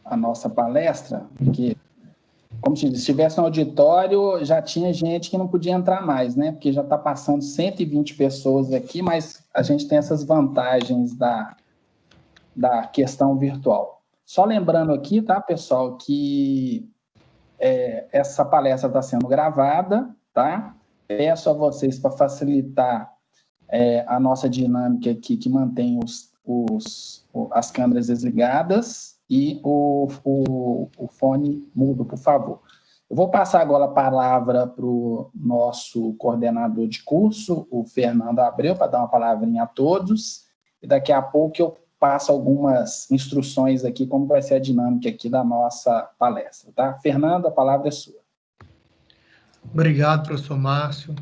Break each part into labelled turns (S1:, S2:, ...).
S1: a nossa palestra, porque, como se estivesse no auditório, já tinha gente que não podia entrar mais, né? Porque já está passando 120 pessoas aqui, mas a gente tem essas vantagens da questão virtual. Só lembrando aqui, tá, pessoal, que essa palestra está sendo gravada, tá? Peço a vocês para facilitar a nossa dinâmica aqui, que mantém as câmeras desligadas e o fone mudo, por favor. Eu vou passar agora a palavra para o nosso coordenador de curso, o Fernando Abreu, para dar uma palavrinha a todos, e daqui a pouco eu passo algumas instruções aqui, como vai ser a dinâmica aqui da nossa palestra, tá? Fernando, a palavra é sua.
S2: Obrigado, professor Márcio.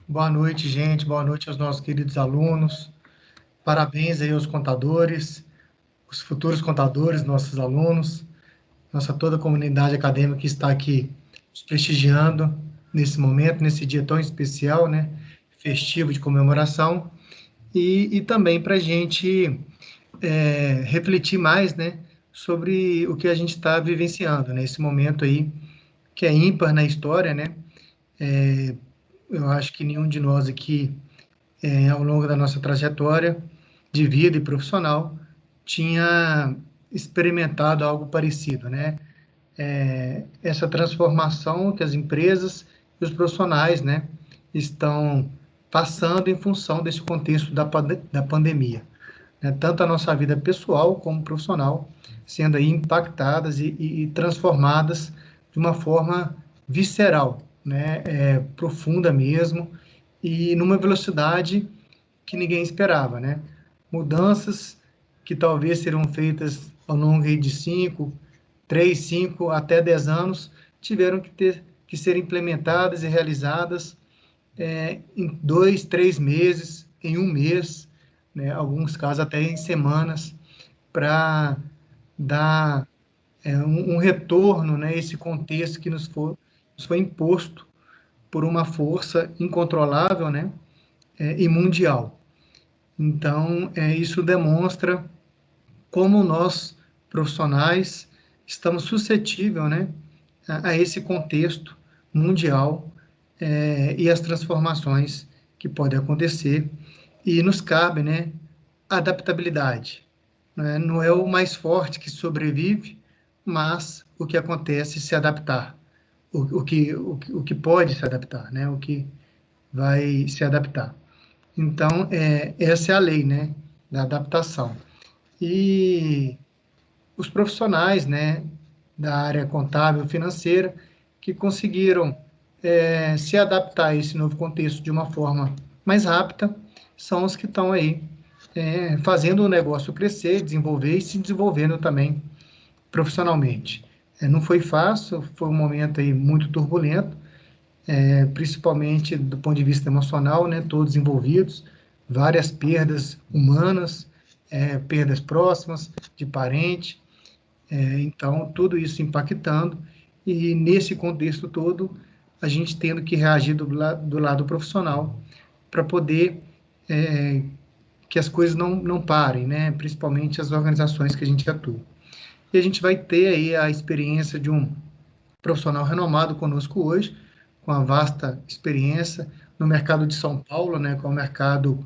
S2: Boa noite, gente. Boa noite aos nossos queridos alunos. Parabéns aí aos contadores, os futuros contadores, nossos alunos, nossa toda a comunidade acadêmica que está aqui nos prestigiando nesse momento, nesse dia tão especial, né? Festivo de comemoração. E também para a gente refletir mais, né? Sobre o que a gente está vivenciando, né? Esse momento aí que é ímpar na história, né? Eu acho que nenhum de nós aqui, ao longo da nossa trajetória de vida e profissional, tinha experimentado algo parecido, né? Essa transformação que as empresas e os profissionais, né, estão passando em função desse contexto da pandemia, né? Tanto a nossa vida pessoal como profissional sendo aí impactadas e transformadas de uma forma visceral, né? Profunda mesmo, e numa velocidade que ninguém esperava, né? Mudanças que talvez serão feitas ao longo de 5 até 10 anos, tiveram que ser implementadas e realizadas em 2, 3 meses, em um mês, né? Alguns casos até em semanas, para dar um retorno, né? Esse contexto que nos foi imposto por uma força incontrolável, né? E mundial. Então, isso demonstra como nós, profissionais, estamos suscetíveis, né, a esse contexto mundial e as transformações que podem acontecer. E nos cabe, né, adaptabilidade. Né? Não é o mais forte que sobrevive, mas o que acontece é se adaptar. O que pode se adaptar, né? O que vai se adaptar. Então, essa é a lei, né, da adaptação. E os profissionais, né, da área contábil financeira que conseguiram se adaptar a esse novo contexto de uma forma mais rápida são os que estão aí fazendo o negócio crescer, desenvolver e se desenvolvendo também profissionalmente. Não foi fácil, foi um momento aí muito turbulento, principalmente do ponto de vista emocional, né, todos envolvidos, várias perdas humanas, perdas próximas, de parente, então tudo isso impactando, e nesse contexto todo, a gente tendo que reagir do lado profissional, para poder que as coisas não parem, né, principalmente as organizações que a gente atua. E a gente vai ter aí a experiência de um profissional renomado conosco hoje, com a vasta experiência no mercado de São Paulo, né, que é o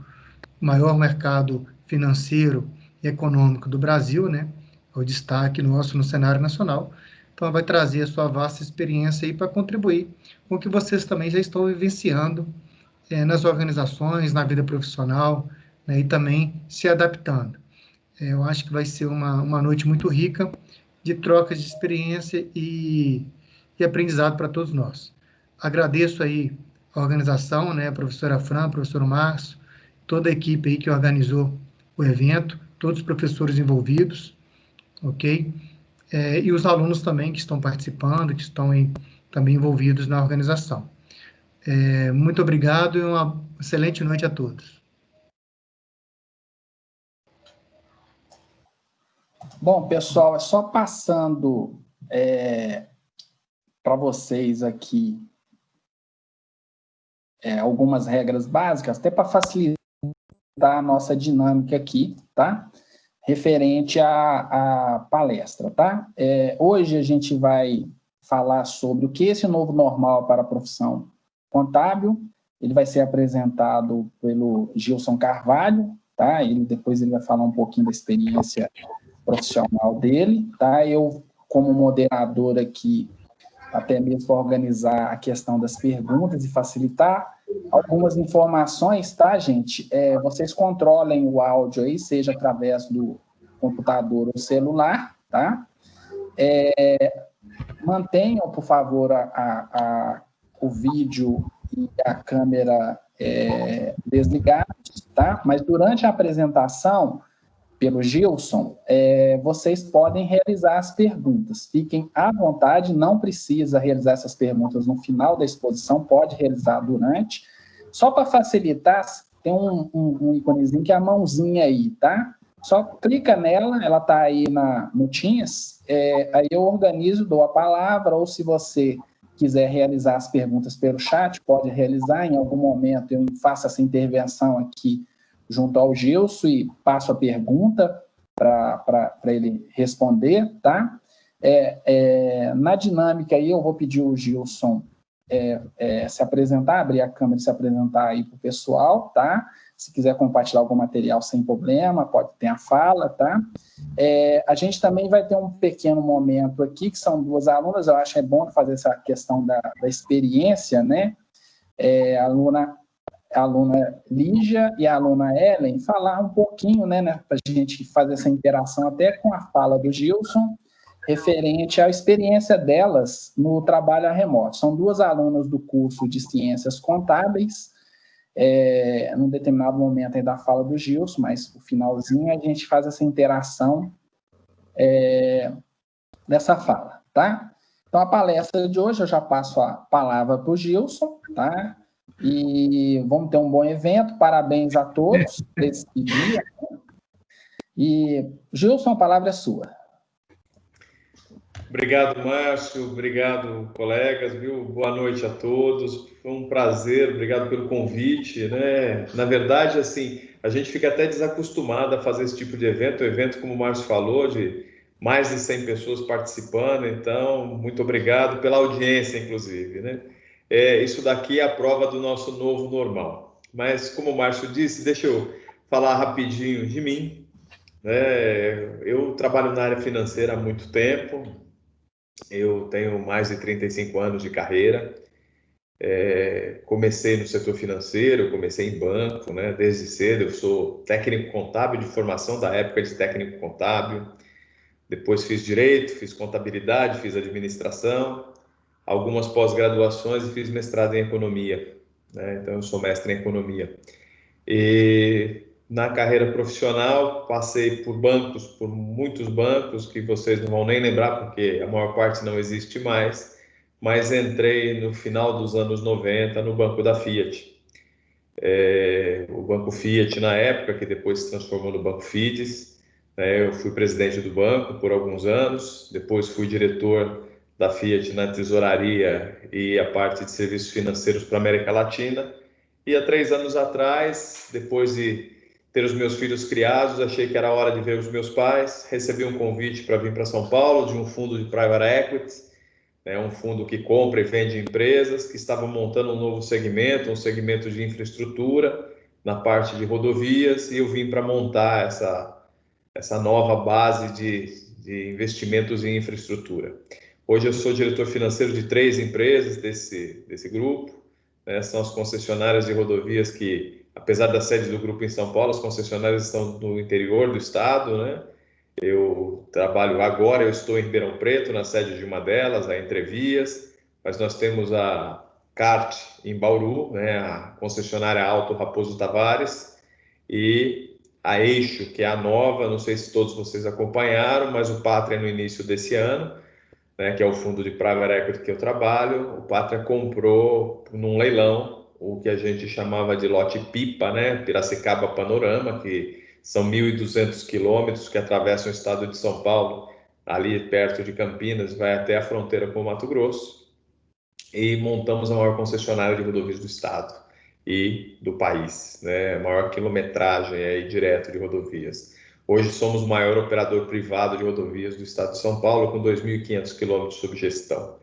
S2: maior mercado financeiro e econômico do Brasil, né, o destaque nosso no cenário nacional. Então, vai trazer a sua vasta experiência aí para contribuir com o que vocês também já estão vivenciando nas organizações, na vida profissional, né, e também se adaptando. Eu acho que vai ser uma noite muito rica de trocas de experiência e aprendizado para todos nós. Agradeço aí a organização, né, a professora Fran, professor Márcio, toda a equipe aí que organizou o evento, todos os professores envolvidos, ok? E os alunos também que estão participando, que estão aí também envolvidos na organização. Muito obrigado e uma excelente noite a todos.
S1: Bom, pessoal, só passando para vocês aqui algumas regras básicas, até para facilitar a nossa dinâmica aqui, tá? referente à palestra, tá? Hoje a gente vai falar sobre o que é esse novo normal para a profissão contábil. Ele vai ser apresentado pelo Gilson Carvalho, tá? Depois ele vai falar um pouquinho da experiência profissional dele, tá? Eu, como moderador aqui, até mesmo para organizar a questão das perguntas e facilitar algumas informações, tá, gente? Vocês controlem o áudio aí, seja através do computador ou celular, tá? Mantenham, por favor, o vídeo e a câmera desligados, tá? Mas durante a apresentação, pelo Gilson, vocês podem realizar as perguntas. Fiquem à vontade, não precisa realizar essas perguntas no final da exposição, pode realizar durante. Só para facilitar, tem um íconezinho que é a mãozinha aí, tá? Só clica nela, ela está aí no Teams, aí eu organizo, dou a palavra, ou se você quiser realizar as perguntas pelo chat, pode realizar, em algum momento eu faço essa intervenção aqui junto ao Gilson e passo a pergunta para ele responder, tá? Na dinâmica aí, eu vou pedir o Gilson se apresentar, abrir a câmera e se apresentar aí para o pessoal, tá? Se quiser compartilhar algum material sem problema, pode ter a fala, tá? A gente também vai ter um pequeno momento aqui, que são duas alunas, eu acho bom fazer essa questão da experiência, né? A aluna Lígia e a aluna Ellen, falar um pouquinho, né, para a gente fazer essa interação até com a fala do Gilson, referente à experiência delas no trabalho remoto. São duas alunas do curso de Ciências Contábeis, num determinado momento aí da fala do Gilson, mas no finalzinho a gente faz essa interação dessa fala, tá? Então, a palestra de hoje, eu já passo a palavra para o Gilson, tá? E vamos ter um bom evento, parabéns a todos por esse dia. E, Gilson, a palavra é sua.
S3: Obrigado, Márcio, obrigado, colegas, viu? Boa noite a todos, foi um prazer, obrigado pelo convite, né? Na verdade, assim, a gente fica até desacostumado a fazer esse tipo de evento, como o Márcio falou, de mais de 100 pessoas participando, então, muito obrigado pela audiência, inclusive, né? Isso daqui é a prova do nosso novo normal. Mas, como o Márcio disse, deixa eu falar rapidinho de mim, né? Eu trabalho na área financeira há muito tempo, eu tenho mais de 35 anos de carreira, comecei no setor financeiro, comecei em banco, né? Desde cedo eu sou técnico contábil de formação da época de técnico contábil, depois fiz direito, fiz contabilidade, fiz administração, algumas pós-graduações e fiz mestrado em economia, né? Então eu sou mestre em economia. E na carreira profissional passei por bancos, por muitos bancos que vocês não vão nem lembrar porque a maior parte não existe mais, mas entrei no final dos anos 90 no banco da Fiat. O banco Fiat na época, que depois se transformou no banco Fides, né? Eu fui presidente do banco por alguns anos, depois fui diretor da Fiat na tesouraria e a parte de serviços financeiros para a América Latina. E há 3 anos atrás, depois de ter os meus filhos criados, achei que era hora de ver os meus pais. Recebi um convite para vir para São Paulo de um fundo de private equity, né, um fundo que compra e vende empresas, que estava montando um novo segmento, um segmento de infraestrutura na parte de rodovias, e eu vim para montar essa nova base de investimentos em infraestrutura. Hoje eu sou diretor financeiro de 3 empresas desse grupo, né? São as concessionárias de rodovias que, apesar da sede do grupo em São Paulo, as concessionárias estão no interior do estado, né? Eu trabalho agora, eu estou em Ribeirão Preto, na sede de uma delas, a Entrevias, mas nós temos a CART em Bauru, né? A concessionária Auto Raposo Tavares, e a Eixo, que é a nova, não sei se todos vocês acompanharam, mas o Pátria no início desse ano, né, que é o fundo de private equity que eu trabalho, o Pátria comprou num leilão o que a gente chamava de lote PIPA, né, Piracicaba Panorama, que são 1.200 quilômetros que atravessam o estado de São Paulo, ali perto de Campinas, vai até a fronteira com o Mato Grosso, e montamos a maior concessionária de rodovias do estado e do país, né, a maior quilometragem aí direto de rodovias. Hoje somos o maior operador privado de rodovias do estado de São Paulo, com 2.500 quilômetros sob gestão.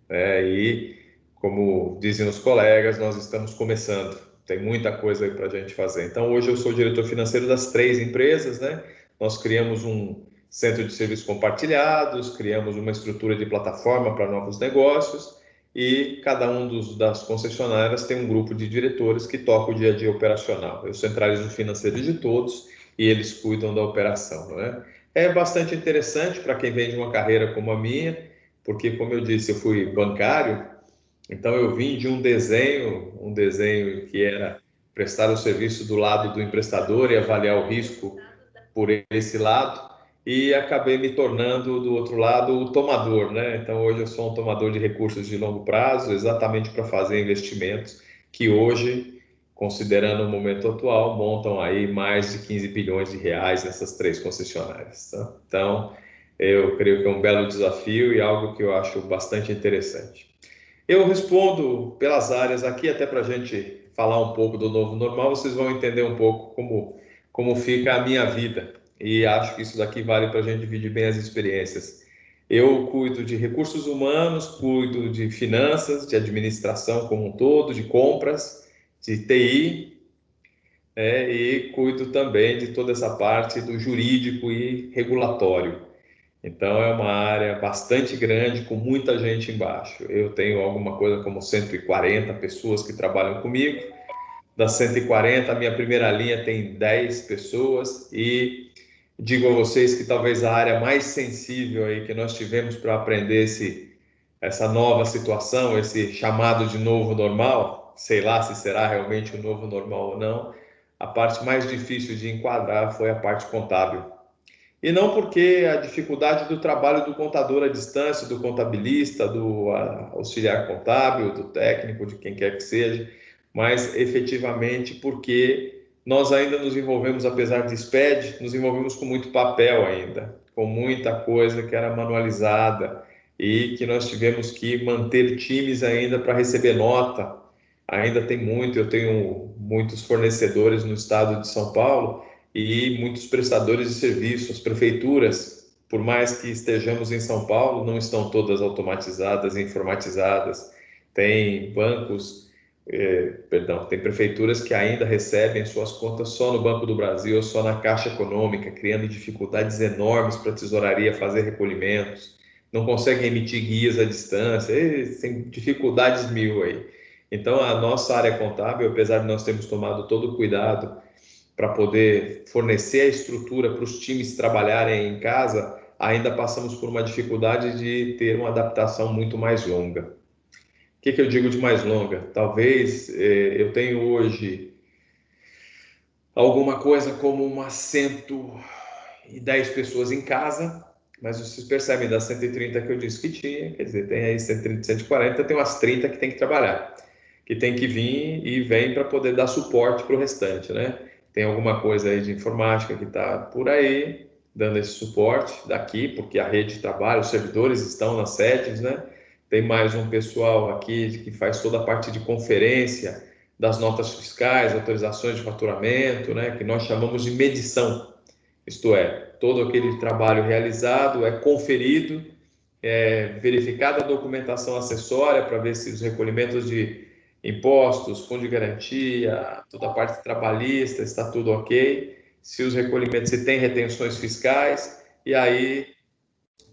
S3: E, como dizem os colegas, nós estamos começando. Tem muita coisa aí para a gente fazer. Então, hoje eu sou diretor financeiro das 3 empresas, né? Nós criamos um centro de serviços compartilhados, criamos uma estrutura de plataforma para novos negócios e cada das concessionárias tem um grupo de diretores que toca o dia a dia operacional. Eu centralizo o financeiro de todos e eles cuidam da operação, né? É bastante interessante para quem vem de uma carreira como a minha, porque, como eu disse, eu fui bancário, então eu vim de um desenho que era prestar o serviço do lado do emprestador e avaliar o risco por esse lado, e acabei me tornando, do outro lado, o tomador, né? Então, hoje eu sou um tomador de recursos de longo prazo, exatamente para fazer investimentos que hoje, considerando o momento atual, montam aí mais de 15 bilhões de reais nessas 3 concessionárias. Tá? Então, eu creio que é um belo desafio e algo que eu acho bastante interessante. Eu respondo pelas áreas aqui, até para a gente falar um pouco do novo normal, vocês vão entender um pouco como fica a minha vida. E acho que isso daqui vale para a gente dividir bem as experiências. Eu cuido de recursos humanos, cuido de finanças, de administração como um todo, de compras, de TI, e cuido também de toda essa parte do jurídico e regulatório. Então, é uma área bastante grande, com muita gente embaixo. Eu tenho alguma coisa como 140 pessoas que trabalham comigo. Das 140, a minha primeira linha tem 10 pessoas. E digo a vocês que talvez a área mais sensível aí que nós tivemos para aprender essa nova situação, esse chamado de novo normal, sei lá se será realmente o novo normal ou não, a parte mais difícil de enquadrar foi a parte contábil. E não porque a dificuldade do trabalho do contador à distância, do contabilista, do auxiliar contábil, do técnico, de quem quer que seja, mas efetivamente porque nós ainda nos envolvemos, apesar de SPED, nos envolvemos com muito papel ainda, com muita coisa que era manualizada e que nós tivemos que manter times ainda para receber nota. Ainda tem muito, eu tenho muitos fornecedores no estado de São Paulo e muitos prestadores de serviço. As prefeituras, por mais que estejamos em São Paulo, não estão todas automatizadas e informatizadas. Tem bancos, tem prefeituras que ainda recebem suas contas só no Banco do Brasil ou só na Caixa Econômica, criando dificuldades enormes para a tesouraria fazer recolhimentos. Não conseguem emitir guias à distância, tem dificuldades mil aí. Então, a nossa área contábil, apesar de nós termos tomado todo o cuidado para poder fornecer a estrutura para os times trabalharem em casa, ainda passamos por uma dificuldade de ter uma adaptação muito mais longa. O que eu digo de mais longa? Talvez eu tenho hoje alguma coisa como umas 110 pessoas em casa, mas vocês percebem, das 130 que eu disse que tinha, quer dizer, tem aí 130, 140, tem umas 30 que tem que trabalhar, que tem que vir e vem para poder dar suporte para o restante, né? Tem alguma coisa aí de informática que está por aí, dando esse suporte daqui, porque a rede de trabalho, os servidores estão nas sedes, né? Tem mais um pessoal aqui que faz toda a parte de conferência das notas fiscais, autorizações de faturamento, né? Que nós chamamos de medição. Isto é, todo aquele trabalho realizado é conferido, verificada a documentação acessória para ver se os recolhimentos de impostos, fundo de garantia, toda a parte trabalhista, está tudo ok, se os recolhimentos, se tem retenções fiscais, e aí,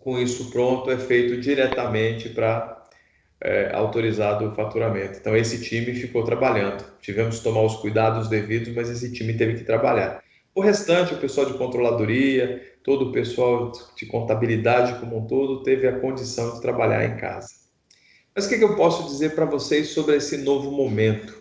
S3: com isso pronto, é feito diretamente para autorizado o faturamento. Então, esse time ficou trabalhando. Tivemos que tomar os cuidados devidos, mas esse time teve que trabalhar. O restante, o pessoal de controladoria, todo o pessoal de contabilidade como um todo, teve a condição de trabalhar em casa. Mas o que eu posso dizer para vocês sobre esse novo momento?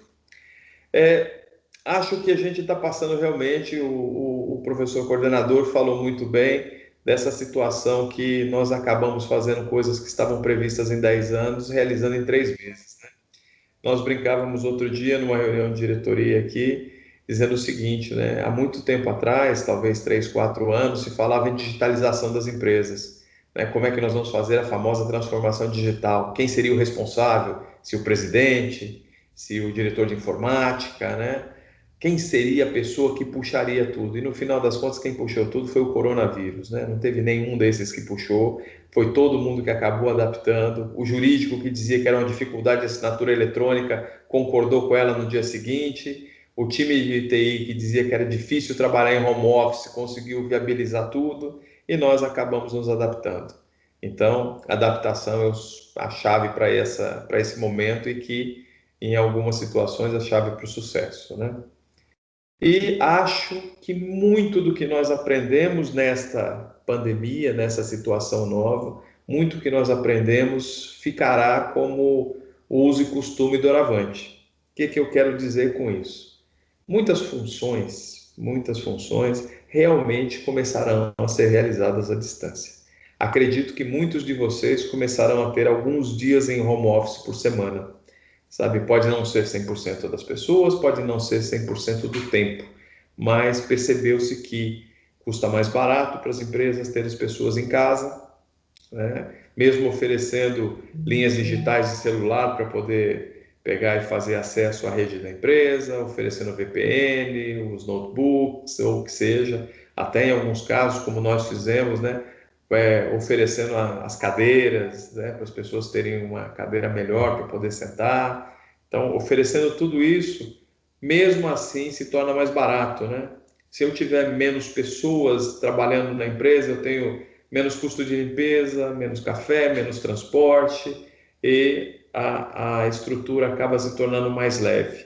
S3: Acho que a gente está passando realmente, o professor coordenador falou muito bem dessa situação que nós acabamos fazendo coisas que estavam previstas em 10 anos, realizando em 3 meses. Né? Nós brincávamos outro dia numa reunião de diretoria aqui, dizendo o seguinte, né? Há muito tempo atrás, talvez 3, 4 anos, se falava em digitalização das empresas. Né? Como é que nós vamos fazer a famosa transformação digital? Quem seria o responsável? Se o presidente? Se o diretor de informática? Né? quem seria a pessoa que puxaria tudo. E no final das contas, quem puxou tudo foi o coronavírus, né? Não teve nenhum desses que puxou, foi todo mundo que acabou adaptando. O jurídico que dizia que era uma dificuldade de assinatura eletrônica concordou com ela no dia seguinte. O time de TI que dizia que era difícil trabalhar em home office conseguiu viabilizar tudo e nós acabamos nos adaptando. Então, adaptação é a chave para esse momento e que, em algumas situações, a chave para o sucesso, né? E acho que muito do que nós aprendemos nesta pandemia, nessa situação nova, muito que nós aprendemos ficará como uso e costume doravante. O que eu quero dizer com isso? Muitas funções realmente começarão a ser realizadas à distância. Acredito que muitos de vocês começarão a ter alguns dias em home office por semana. Sabe, pode não ser 100% das pessoas, pode não ser 100% do tempo, mas percebeu-se que custa mais barato para as empresas ter as pessoas em casa, né? Mesmo oferecendo linhas digitais de celular para poder pegar e fazer acesso à rede da empresa, oferecendo VPN, os notebooks, ou o que seja, até em alguns casos, como nós fizemos, né? Oferecendo as cadeiras, né, para as pessoas terem uma cadeira melhor para poder sentar. Então, oferecendo tudo isso, mesmo assim se torna mais barato, né? Se eu tiver menos pessoas trabalhando na empresa, eu tenho menos custo de limpeza, menos café, menos transporte e a estrutura acaba se tornando mais leve.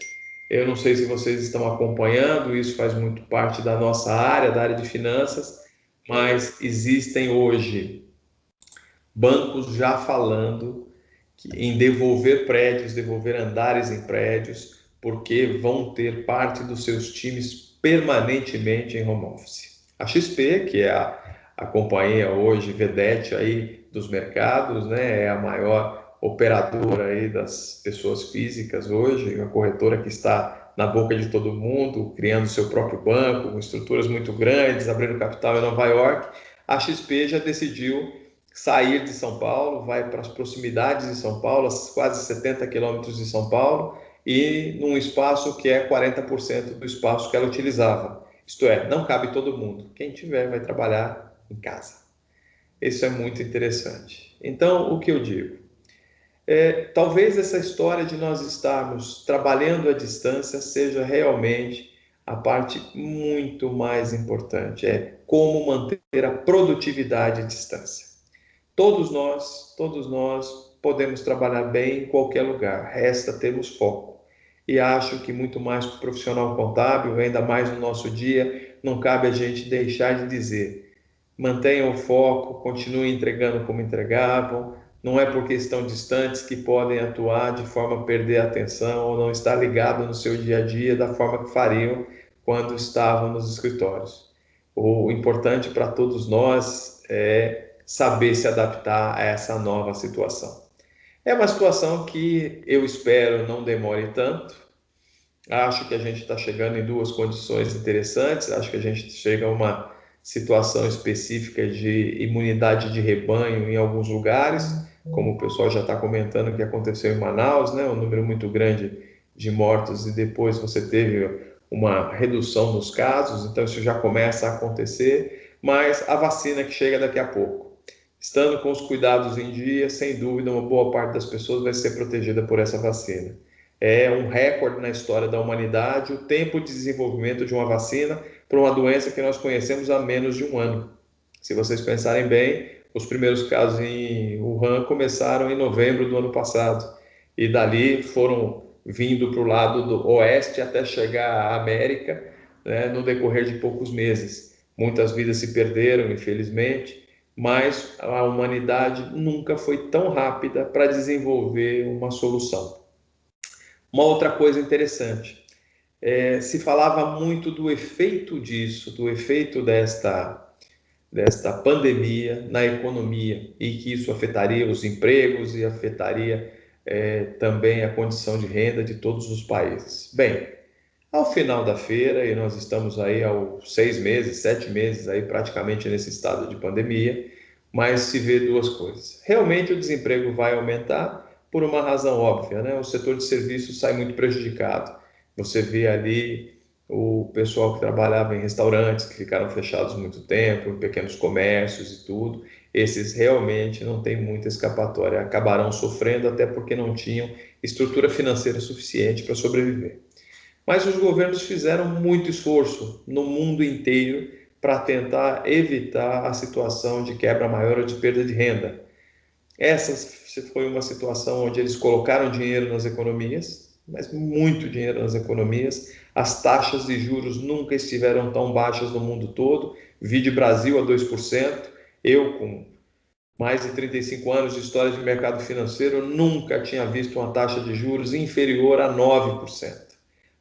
S3: Eu não sei se vocês estão acompanhando, isso faz muito parte da nossa área, da área de finanças, mas existem hoje bancos já falando em devolver prédios, devolver andares em prédios, porque vão ter parte dos seus times permanentemente em home office. A XP, que é a companhia hoje vedete aí dos mercados, né, é a maior operadora aí das pessoas físicas hoje, uma corretora que está na boca de todo mundo, criando seu próprio banco, com estruturas muito grandes, abrindo capital em Nova York. A XP já decidiu sair de São Paulo, vai para as proximidades de São Paulo, quase 70 quilômetros de São Paulo, e num espaço que é 40% do espaço que ela utilizava. Isto é, não cabe todo mundo. Quem tiver vai trabalhar em casa. Isso é muito interessante. Então, o que eu digo? Talvez essa história de nós estarmos trabalhando à distância seja realmente a parte muito mais importante, é como manter a produtividade à distância. Todos nós podemos trabalhar bem em qualquer lugar, resta termos foco. E acho que muito mais para o profissional contábil, ainda mais no nosso dia, não cabe a gente deixar de dizer: mantenham o foco, continuem entregando como entregavam. Não é porque estão distantes que podem atuar de forma a perder a atenção ou não estar ligado no seu dia a dia da forma que fariam quando estavam nos escritórios. O importante para todos nós é saber se adaptar a essa nova situação. É uma situação que eu espero não demore tanto. Acho que a gente está chegando em duas condições interessantes. Acho que a gente chega a uma situação específica de imunidade de rebanho em alguns lugares, como o pessoal já está comentando que aconteceu em Manaus, né? Um número muito grande de mortos e depois você teve uma redução nos casos, então isso já começa a acontecer, mas a vacina que chega daqui a pouco. Estando com os cuidados em dia, sem dúvida, uma boa parte das pessoas vai ser protegida por essa vacina. É um recorde na história da humanidade o tempo de desenvolvimento de uma vacina para uma doença que nós conhecemos há menos de um ano. Se vocês pensarem bem, os primeiros casos em Wuhan começaram em novembro do ano passado e dali foram vindo para o lado do oeste até chegar à América, né, no decorrer de poucos meses. Muitas vidas se perderam, infelizmente, mas a humanidade nunca foi tão rápida para desenvolver uma solução. Uma outra coisa interessante, se falava muito do efeito disso, do efeito desta pandemia na economia e que isso afetaria os empregos e afetaria também a condição de renda de todos os países. Bem, ao final da feira, e nós estamos aí há 6 meses, 7 meses aí praticamente nesse estado de pandemia, mas se vê duas coisas. Realmente o desemprego vai aumentar por uma razão óbvia, né? O setor de serviços sai muito prejudicado. Você vê ali o pessoal que trabalhava em restaurantes, que ficaram fechados muito tempo, em pequenos comércios e tudo, esses realmente não têm muita escapatória, acabarão sofrendo até porque não tinham estrutura financeira suficiente para sobreviver. Mas os governos fizeram muito esforço no mundo inteiro para tentar evitar a situação de quebra maior ou de perda de renda. Essa foi uma situação onde eles colocaram dinheiro nas economias, mas muito dinheiro nas economias. As taxas de juros nunca estiveram tão baixas no mundo todo. Vide Brasil a 2%. Eu, com mais de 35 anos de história de mercado financeiro, nunca tinha visto uma taxa de juros inferior a 9%.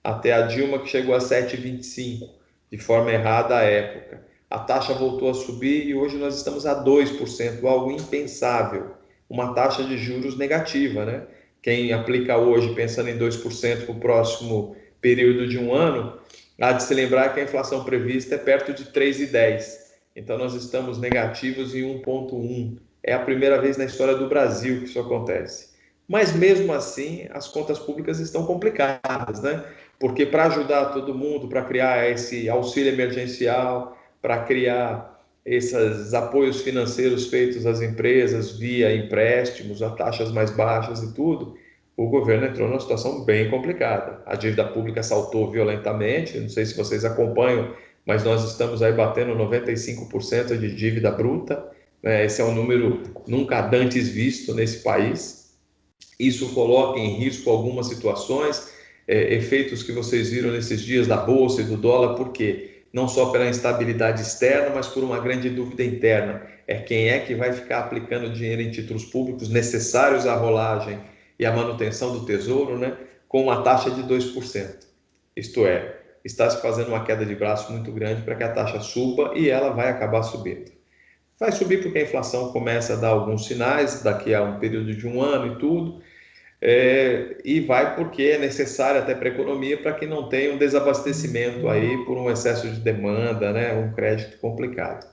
S3: Até a Dilma, que chegou a 7,25%, de forma errada à época. A taxa voltou a subir e hoje nós estamos a 2%, algo impensável. Uma taxa de juros negativa, né? Quem aplica hoje pensando em 2% para o próximo período de um ano, há de se lembrar que a inflação prevista é perto de 3,10%. Então nós estamos negativos em 1,1%. É a primeira vez na história do Brasil que isso acontece. Mas mesmo assim, as contas públicas estão complicadas, né? Porque para ajudar todo mundo, para criar esse auxílio emergencial, para criar esses apoios financeiros feitos às empresas via empréstimos a taxas mais baixas e tudo, o governo entrou numa situação bem complicada. A dívida pública saltou violentamente, não sei se vocês acompanham, mas nós estamos aí batendo 95% de dívida bruta, né? Esse é um número nunca antes visto nesse país. Isso coloca em risco algumas situações, efeitos que vocês viram nesses dias da bolsa e do dólar, por quê? Não só pela instabilidade externa, mas por uma grande dúvida interna. É quem é que vai ficar aplicando dinheiro em títulos públicos necessários à rolagem e à manutenção do tesouro, né, com uma taxa de 2%. Isto é, está se fazendo uma queda de braço muito grande para que a taxa suba e ela vai acabar subindo. Vai subir porque a inflação começa a dar alguns sinais daqui a um período de um ano e tudo, e vai porque é necessário até para a economia para que não tenha um desabastecimento aí por um excesso de demanda, né, um crédito complicado.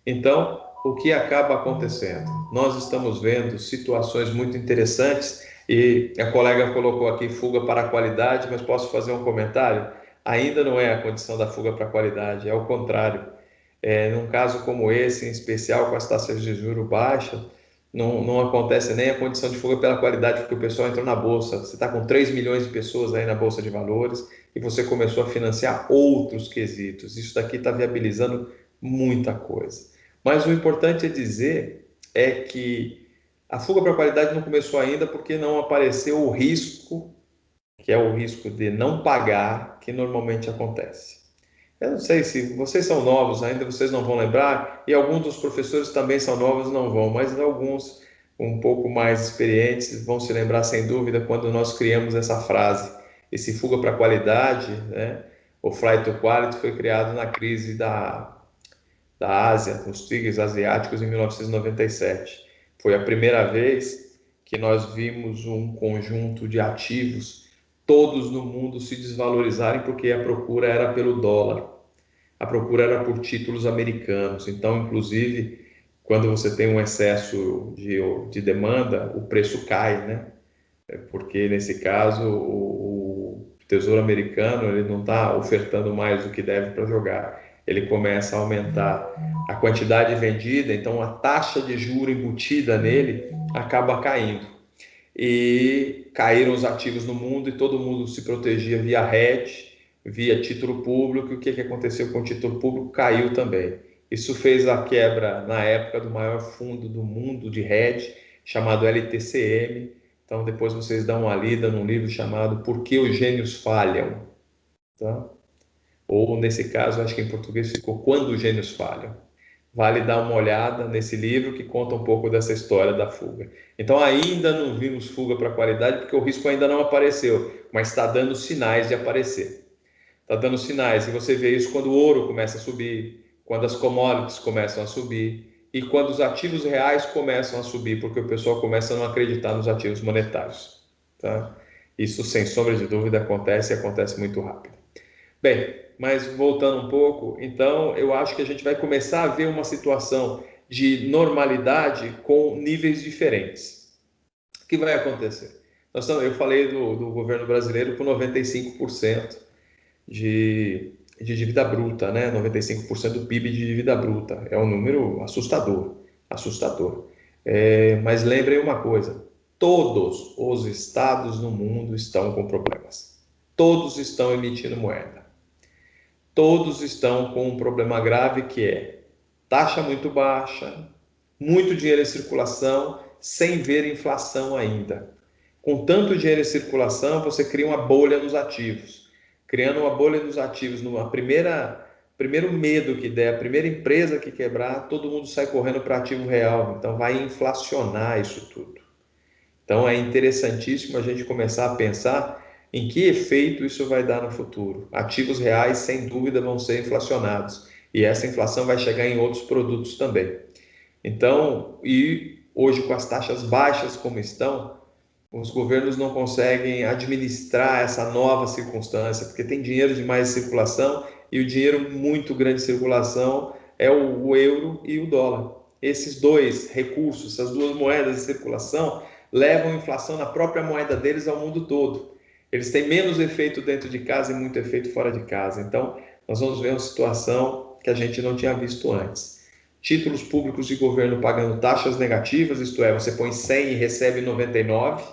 S3: Então, o que acaba acontecendo? Nós estamos vendo situações muito interessantes e a colega colocou aqui fuga para a qualidade, mas posso fazer um comentário? Ainda não é a condição da fuga para a qualidade, é o contrário. Num caso como esse, em especial com as taxas de juros baixas, não acontece nem a condição de fuga pela qualidade, porque o pessoal entrou na bolsa. Você está com 3 milhões de pessoas aí na bolsa de valores e você começou a financiar outros quesitos. Isso daqui está viabilizando muita coisa. Mas o importante é dizer é que a fuga para a qualidade não começou ainda porque não apareceu o risco, que é o risco de não pagar, que normalmente acontece. Eu não sei se vocês são novos ainda, vocês não vão lembrar, e alguns dos professores também são novos, não vão, mas alguns um pouco mais experientes vão se lembrar sem dúvida quando nós criamos essa frase, esse fuga para a qualidade, né? O Flight to Quality foi criado na crise da Ásia, com os tigres asiáticos em 1997. Foi a primeira vez que nós vimos um conjunto de ativos todos no mundo se desvalorizarem porque a procura era pelo dólar, a procura era por títulos americanos. Então, inclusive, quando você tem um excesso de demanda, o preço cai, né? Porque nesse caso o Tesouro Americano ele não está ofertando mais do que deve para jogar. Ele começa a aumentar a quantidade vendida, então a taxa de juro embutida nele acaba caindo. E caíram os ativos no mundo e todo mundo se protegia via hedge, via título público. E o que aconteceu com o título público? Caiu também. Isso fez a quebra na época do maior fundo do mundo de hedge, chamado LTCM. Então depois vocês dão uma lida num livro chamado Por que os Gênios Falham? Tá? Ou nesse caso, acho que em português ficou Quando os Gênios Falham. Vale dar uma olhada nesse livro que conta um pouco dessa história da fuga. Então ainda não vimos fuga para a qualidade porque o risco ainda não apareceu, mas está dando sinais de aparecer. Está dando sinais e você vê isso quando o ouro começa a subir, quando as commodities começam a subir e quando os ativos reais começam a subir, porque o pessoal começa a não acreditar nos ativos monetários. Tá? Isso, sem sombra de dúvida, acontece e acontece muito rápido. Bem, mas voltando um pouco, então eu acho que a gente vai começar a ver uma situação de normalidade com níveis diferentes. O que vai acontecer? Eu falei do governo brasileiro com 95% de dívida bruta, né? 95% do PIB de dívida bruta. É um número assustador, assustador. Mas lembrem uma coisa, todos os estados no mundo estão com problemas. Todos estão emitindo moeda. Todos estão com um problema grave que é taxa muito baixa, muito dinheiro em circulação, sem ver inflação ainda. Com tanto dinheiro em circulação, você cria uma bolha nos ativos. Criando uma bolha nos ativos, primeiro medo que der, a primeira empresa que quebrar, todo mundo sai correndo para ativo real. Então vai inflacionar isso tudo. Então é interessantíssimo a gente começar a pensar em que efeito isso vai dar no futuro. Ativos reais, sem dúvida, vão ser inflacionados. E essa inflação vai chegar em outros produtos também. Então, e hoje com as taxas baixas como estão, os governos não conseguem administrar essa nova circunstância, porque tem dinheiro demais em circulação e o dinheiro muito grande em circulação é o euro e o dólar. Esses dois recursos, essas duas moedas em circulação, levam a inflação na própria moeda deles ao mundo todo. Eles têm menos efeito dentro de casa e muito efeito fora de casa. Então, nós vamos ver uma situação que a gente não tinha visto antes. Títulos públicos de governo pagando taxas negativas, isto é, você põe 100 e recebe 99,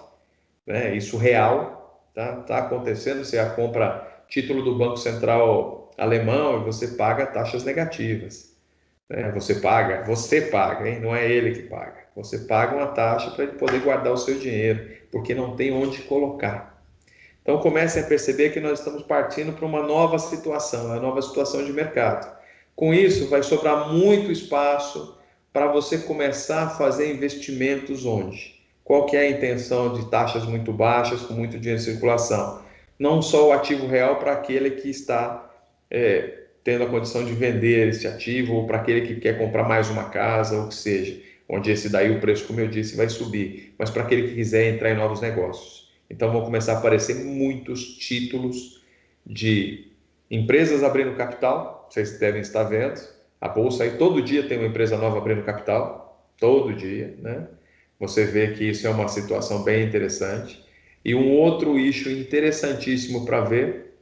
S3: né? Isso real, tá acontecendo. Você compra título do Banco Central alemão e você paga taxas negativas, né? Você paga, hein? Não é ele que paga. Você paga uma taxa para ele poder guardar o seu dinheiro, porque não tem onde colocar. Então comecem a perceber que nós estamos partindo para uma nova situação de mercado. Com isso, vai sobrar muito espaço para você começar a fazer investimentos onde? Qual que é a intenção de taxas muito baixas, com muito dinheiro em circulação? Não só o ativo real para aquele que está tendo a condição de vender esse ativo, ou para aquele que quer comprar mais uma casa, ou que seja, onde esse daí o preço, como eu disse, vai subir, mas para aquele que quiser entrar em novos negócios. Então vão começar a aparecer muitos títulos de empresas abrindo capital, vocês devem estar vendo, a bolsa aí todo dia tem uma empresa nova abrindo capital, todo dia, né? Você vê que isso é uma situação bem interessante. E um outro eixo interessantíssimo para ver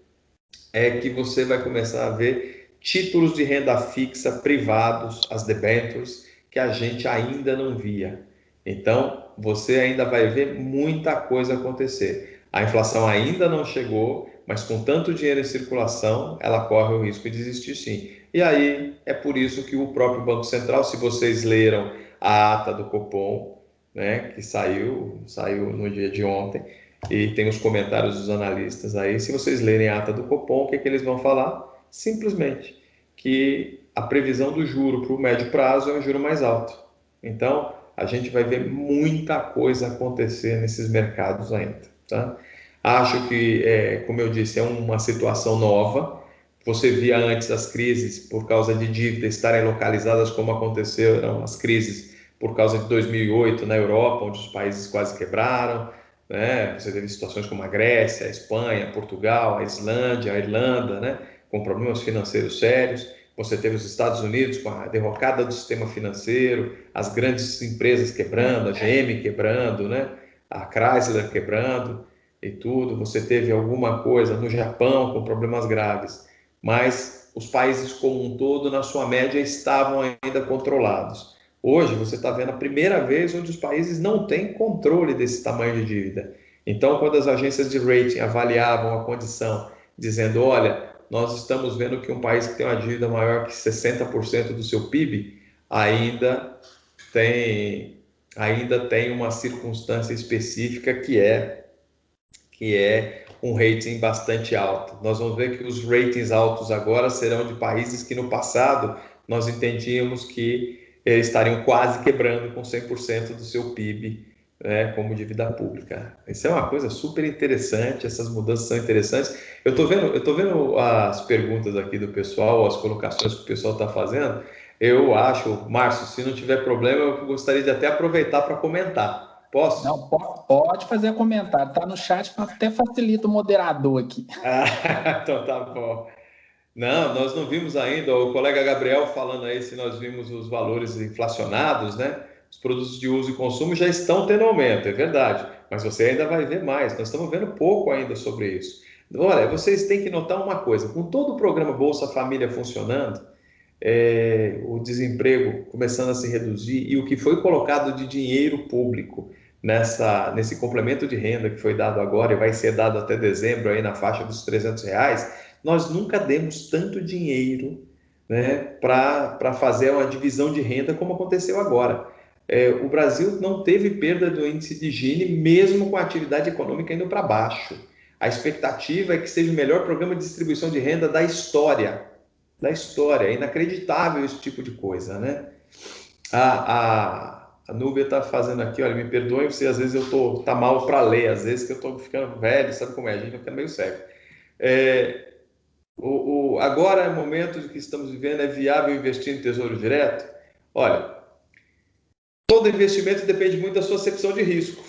S3: é que você vai começar a ver títulos de renda fixa privados, as debentures, que a gente ainda não via. Então, você ainda vai ver muita coisa acontecer. A inflação ainda não chegou, mas com tanto dinheiro em circulação, ela corre o risco de existir sim. E aí, é por isso que o próprio Banco Central, se vocês leram a ata do Copom, né, que saiu no dia de ontem, e tem os comentários dos analistas aí, se vocês lerem a ata do Copom, o que eles vão falar? Simplesmente que a previsão do juro para o médio prazo é um juro mais alto. Então, a gente vai ver muita coisa acontecer nesses mercados ainda, tá? Acho que, como eu disse, é uma situação nova. Você via antes as crises por causa de dívida estarem localizadas como aconteceram as crises por causa de 2008 na Europa, onde os países quase quebraram, né? Você teve situações como a Grécia, a Espanha, Portugal, a Islândia, a Irlanda, né? Com problemas financeiros sérios. Você teve os Estados Unidos com a derrocada do sistema financeiro, as grandes empresas quebrando, a GM quebrando, né? A Chrysler quebrando e tudo. Você teve alguma coisa no Japão com problemas graves, mas os países como um todo, na sua média, estavam ainda controlados. Hoje, você está vendo a primeira vez onde os países não têm controle desse tamanho de dívida. Então, quando as agências de rating avaliavam a condição, dizendo, olha, nós estamos vendo que um país que tem uma dívida maior que 60% do seu PIB ainda tem uma circunstância específica que é um rating bastante alto. Nós vamos ver que os ratings altos agora serão de países que no passado nós entendíamos que estariam quase quebrando com 100% do seu PIB, né, como dívida pública. Isso é uma coisa super interessante, essas mudanças são interessantes. Eu estou vendo as perguntas aqui do pessoal, as colocações que o pessoal está fazendo. Eu acho, Márcio, se não tiver problema, eu gostaria de até aproveitar para comentar. Posso?
S1: Não, pode fazer comentário. Está no chat, até facilita o moderador aqui.
S3: Então tá bom. Não, nós não vimos ainda, o colega Gabriel falando aí se nós vimos os valores inflacionados, né? Os produtos de uso e consumo já estão tendo aumento, é verdade, mas você ainda vai ver mais. Nós estamos vendo pouco ainda sobre isso. Olha, vocês têm que notar uma coisa: com todo o programa Bolsa Família funcionando, o desemprego começando a se reduzir e o que foi colocado de dinheiro público nesse complemento de renda que foi dado agora e vai ser dado até dezembro aí na faixa dos R$ 300, nós nunca demos tanto dinheiro, né, para fazer uma divisão de renda como aconteceu agora. O Brasil não teve perda do índice de Gini, mesmo com a atividade econômica indo para baixo. A expectativa é que seja o melhor programa de distribuição de renda da história. Da história. É inacreditável esse tipo de coisa, né? A Núbia está fazendo aqui, olha, me perdoem, se às vezes tá mal para ler, às vezes que eu estou ficando velho, sabe como é? A gente vai ficando meio cego. Agora é o momento de que estamos vivendo, é viável investir em tesouro direto? Olha, todo investimento depende muito da sua acepção de risco,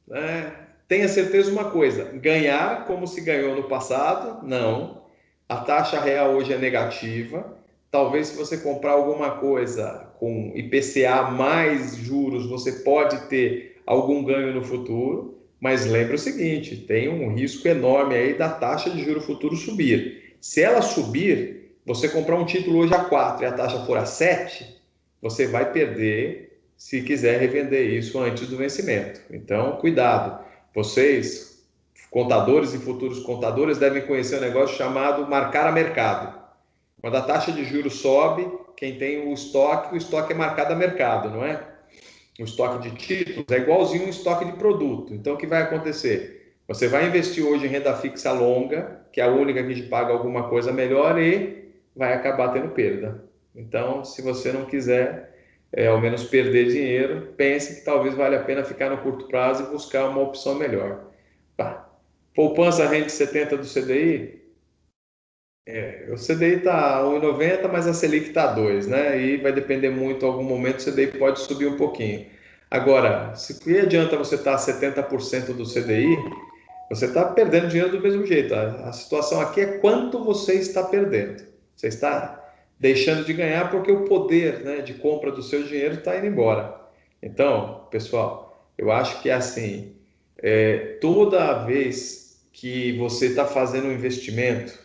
S3: né? Tenha certeza de uma coisa: ganhar como se ganhou no passado, não. A taxa real hoje é negativa. Talvez se você comprar alguma coisa com IPCA mais juros, você pode ter algum ganho no futuro. Mas lembre o seguinte: tem um risco enorme aí da taxa de juro futuro subir. Se ela subir, você comprar um título hoje a 4 e a taxa for a 7, você vai perder se quiser revender isso antes do vencimento. Então, cuidado. Vocês, contadores e futuros contadores, devem conhecer um negócio chamado marcar a mercado. Quando a taxa de juros sobe, quem tem o estoque é marcado a mercado, não é? O estoque de títulos é igualzinho um estoque de produto. Então, o que vai acontecer? Você vai investir hoje em renda fixa longa, que é a única que te paga alguma coisa melhor, e vai acabar tendo perda. Então, se você não quiser, ao menos perder dinheiro, pense que talvez valha a pena ficar no curto prazo e buscar uma opção melhor. Poupança rende 70 do CDI? O CDI está a 1,90, mas a Selic está a 2, né? E vai depender muito, em algum momento o CDI pode subir um pouquinho. Agora, se que adianta você estar a 70% do CDI, você está perdendo dinheiro do mesmo jeito. A situação aqui é quanto você está perdendo. Você está deixando de ganhar porque o poder, né, de compra do seu dinheiro está indo embora. Então, pessoal, eu acho que é assim, toda vez que você está fazendo um investimento,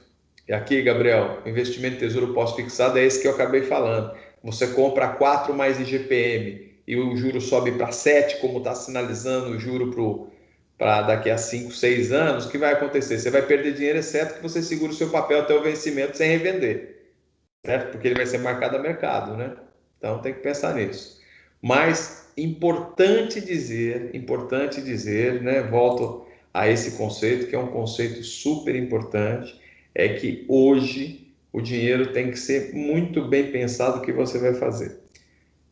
S3: e aqui, Gabriel, investimento em tesouro pós-fixado é esse que eu acabei falando. Você compra 4 mais IGPM e o juro sobe para 7, como está sinalizando o juro para daqui a 5, 6 anos, o que vai acontecer? Você vai perder dinheiro, exceto que você segura o seu papel até o vencimento sem revender, certo? Porque ele vai ser marcado a mercado, né? Então tem que pensar nisso. Mas importante dizer, né? Volto a esse conceito, que é um conceito super importante, é que hoje o dinheiro tem que ser muito bem pensado o que você vai fazer.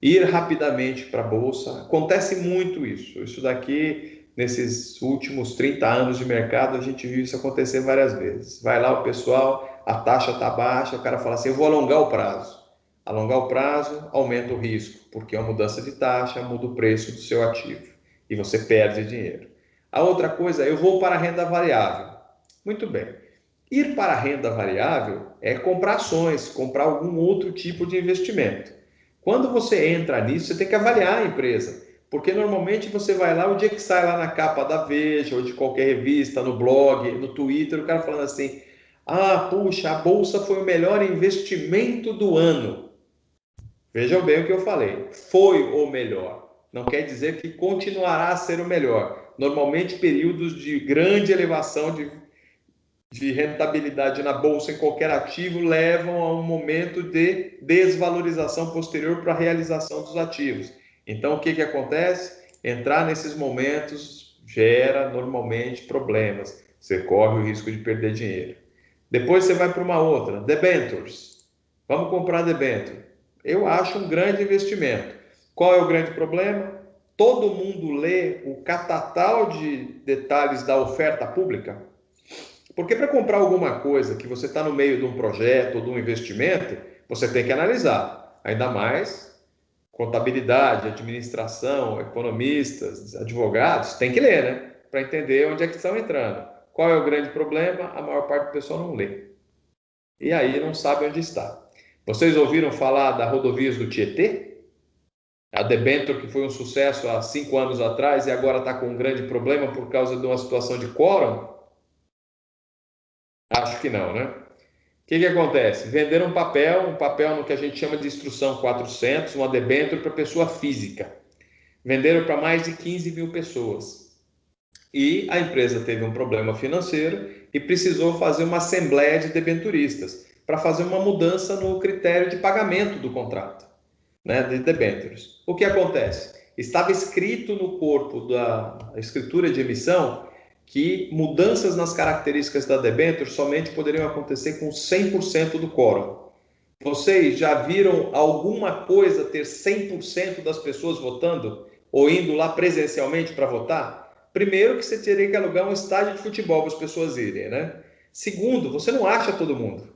S3: Ir rapidamente para a bolsa, acontece muito isso. Isso daqui, nesses últimos 30 anos de mercado, a gente viu isso acontecer várias vezes. Vai lá o pessoal, a taxa está baixa, o cara fala assim, eu vou alongar o prazo. Alongar o prazo aumenta o risco, porque é uma mudança de taxa, muda o preço do seu ativo e você perde dinheiro. A outra coisa, eu vou para a renda variável. Muito bem. Ir para a renda variável é comprar ações, comprar algum outro tipo de investimento. Quando você entra nisso, você tem que avaliar a empresa, porque normalmente você vai lá, o dia que sai lá na capa da Veja ou de qualquer revista, no blog, no Twitter, o cara falando assim, puxa, a Bolsa foi o melhor investimento do ano. Vejam bem o que eu falei, foi o melhor. Não quer dizer que continuará a ser o melhor. Normalmente, períodos de grande elevação de rentabilidade na bolsa em qualquer ativo levam a um momento de desvalorização posterior para a realização dos ativos. Então, o que acontece? Entrar nesses momentos gera normalmente problemas. Você corre o risco de perder dinheiro. Depois você vai para uma outra, debentures. Vamos comprar debenture. Eu acho um grande investimento. Qual é o grande problema? Todo mundo lê o catatal de detalhes da oferta pública. Porque para comprar alguma coisa que você está no meio de um projeto ou de um investimento, você tem que analisar. Ainda mais contabilidade, administração, economistas, advogados, tem que ler, né? Para entender onde é que estão entrando. Qual é o grande problema? A maior parte do pessoal não lê. E aí não sabe onde está. Vocês ouviram falar da Rodovias do Tietê? A debênture que foi um sucesso há 5 anos atrás e agora está com um grande problema por causa de uma situação de quórum? Acho que não, né? O que acontece? Venderam um papel no que a gente chama de instrução 400, uma debênture para pessoa física. Venderam para mais de 15 mil pessoas. E a empresa teve um problema financeiro e precisou fazer uma assembleia de debenturistas para fazer uma mudança no critério de pagamento do contrato, né, de debêntures. O que acontece? Estava escrito no corpo da escritura de emissão que mudanças nas características da debênture somente poderiam acontecer com 100% do quórum. Vocês já viram alguma coisa ter 100% das pessoas votando ou indo lá presencialmente para votar? Primeiro que você teria que alugar um estádio de futebol para as pessoas irem, né? Segundo, você não acha todo mundo.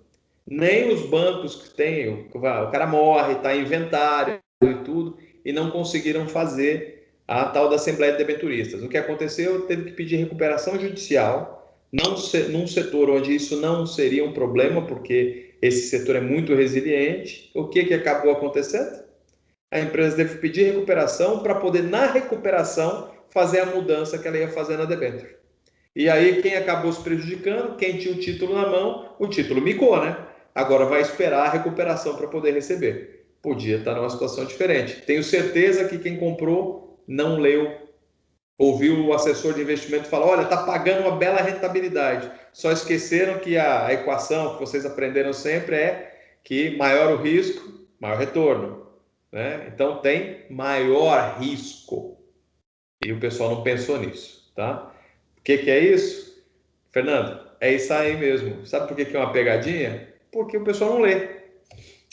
S3: Nem os bancos que tem, o cara morre, está em inventário e tudo, e não conseguiram fazer a tal da Assembleia de Debenturistas. O que aconteceu? Teve que pedir recuperação judicial, num setor onde isso não seria um problema, porque esse setor é muito resiliente. O que acabou acontecendo? A empresa teve que pedir recuperação para poder, na recuperação, fazer a mudança que ela ia fazer na debênture. E aí, quem acabou se prejudicando? Quem tinha o título na mão, o título micou, né? Agora vai esperar a recuperação para poder receber. Podia estar numa situação diferente. Tenho certeza que quem comprou não leu, ouviu o assessor de investimento falar, olha, está pagando uma bela rentabilidade. Só esqueceram que a equação que vocês aprenderam sempre é que maior o risco, maior retorno, né? Então tem maior risco. E o pessoal não pensou nisso, tá? O que é isso? Fernando, é isso aí mesmo. Sabe por que é uma pegadinha? Porque o pessoal não lê.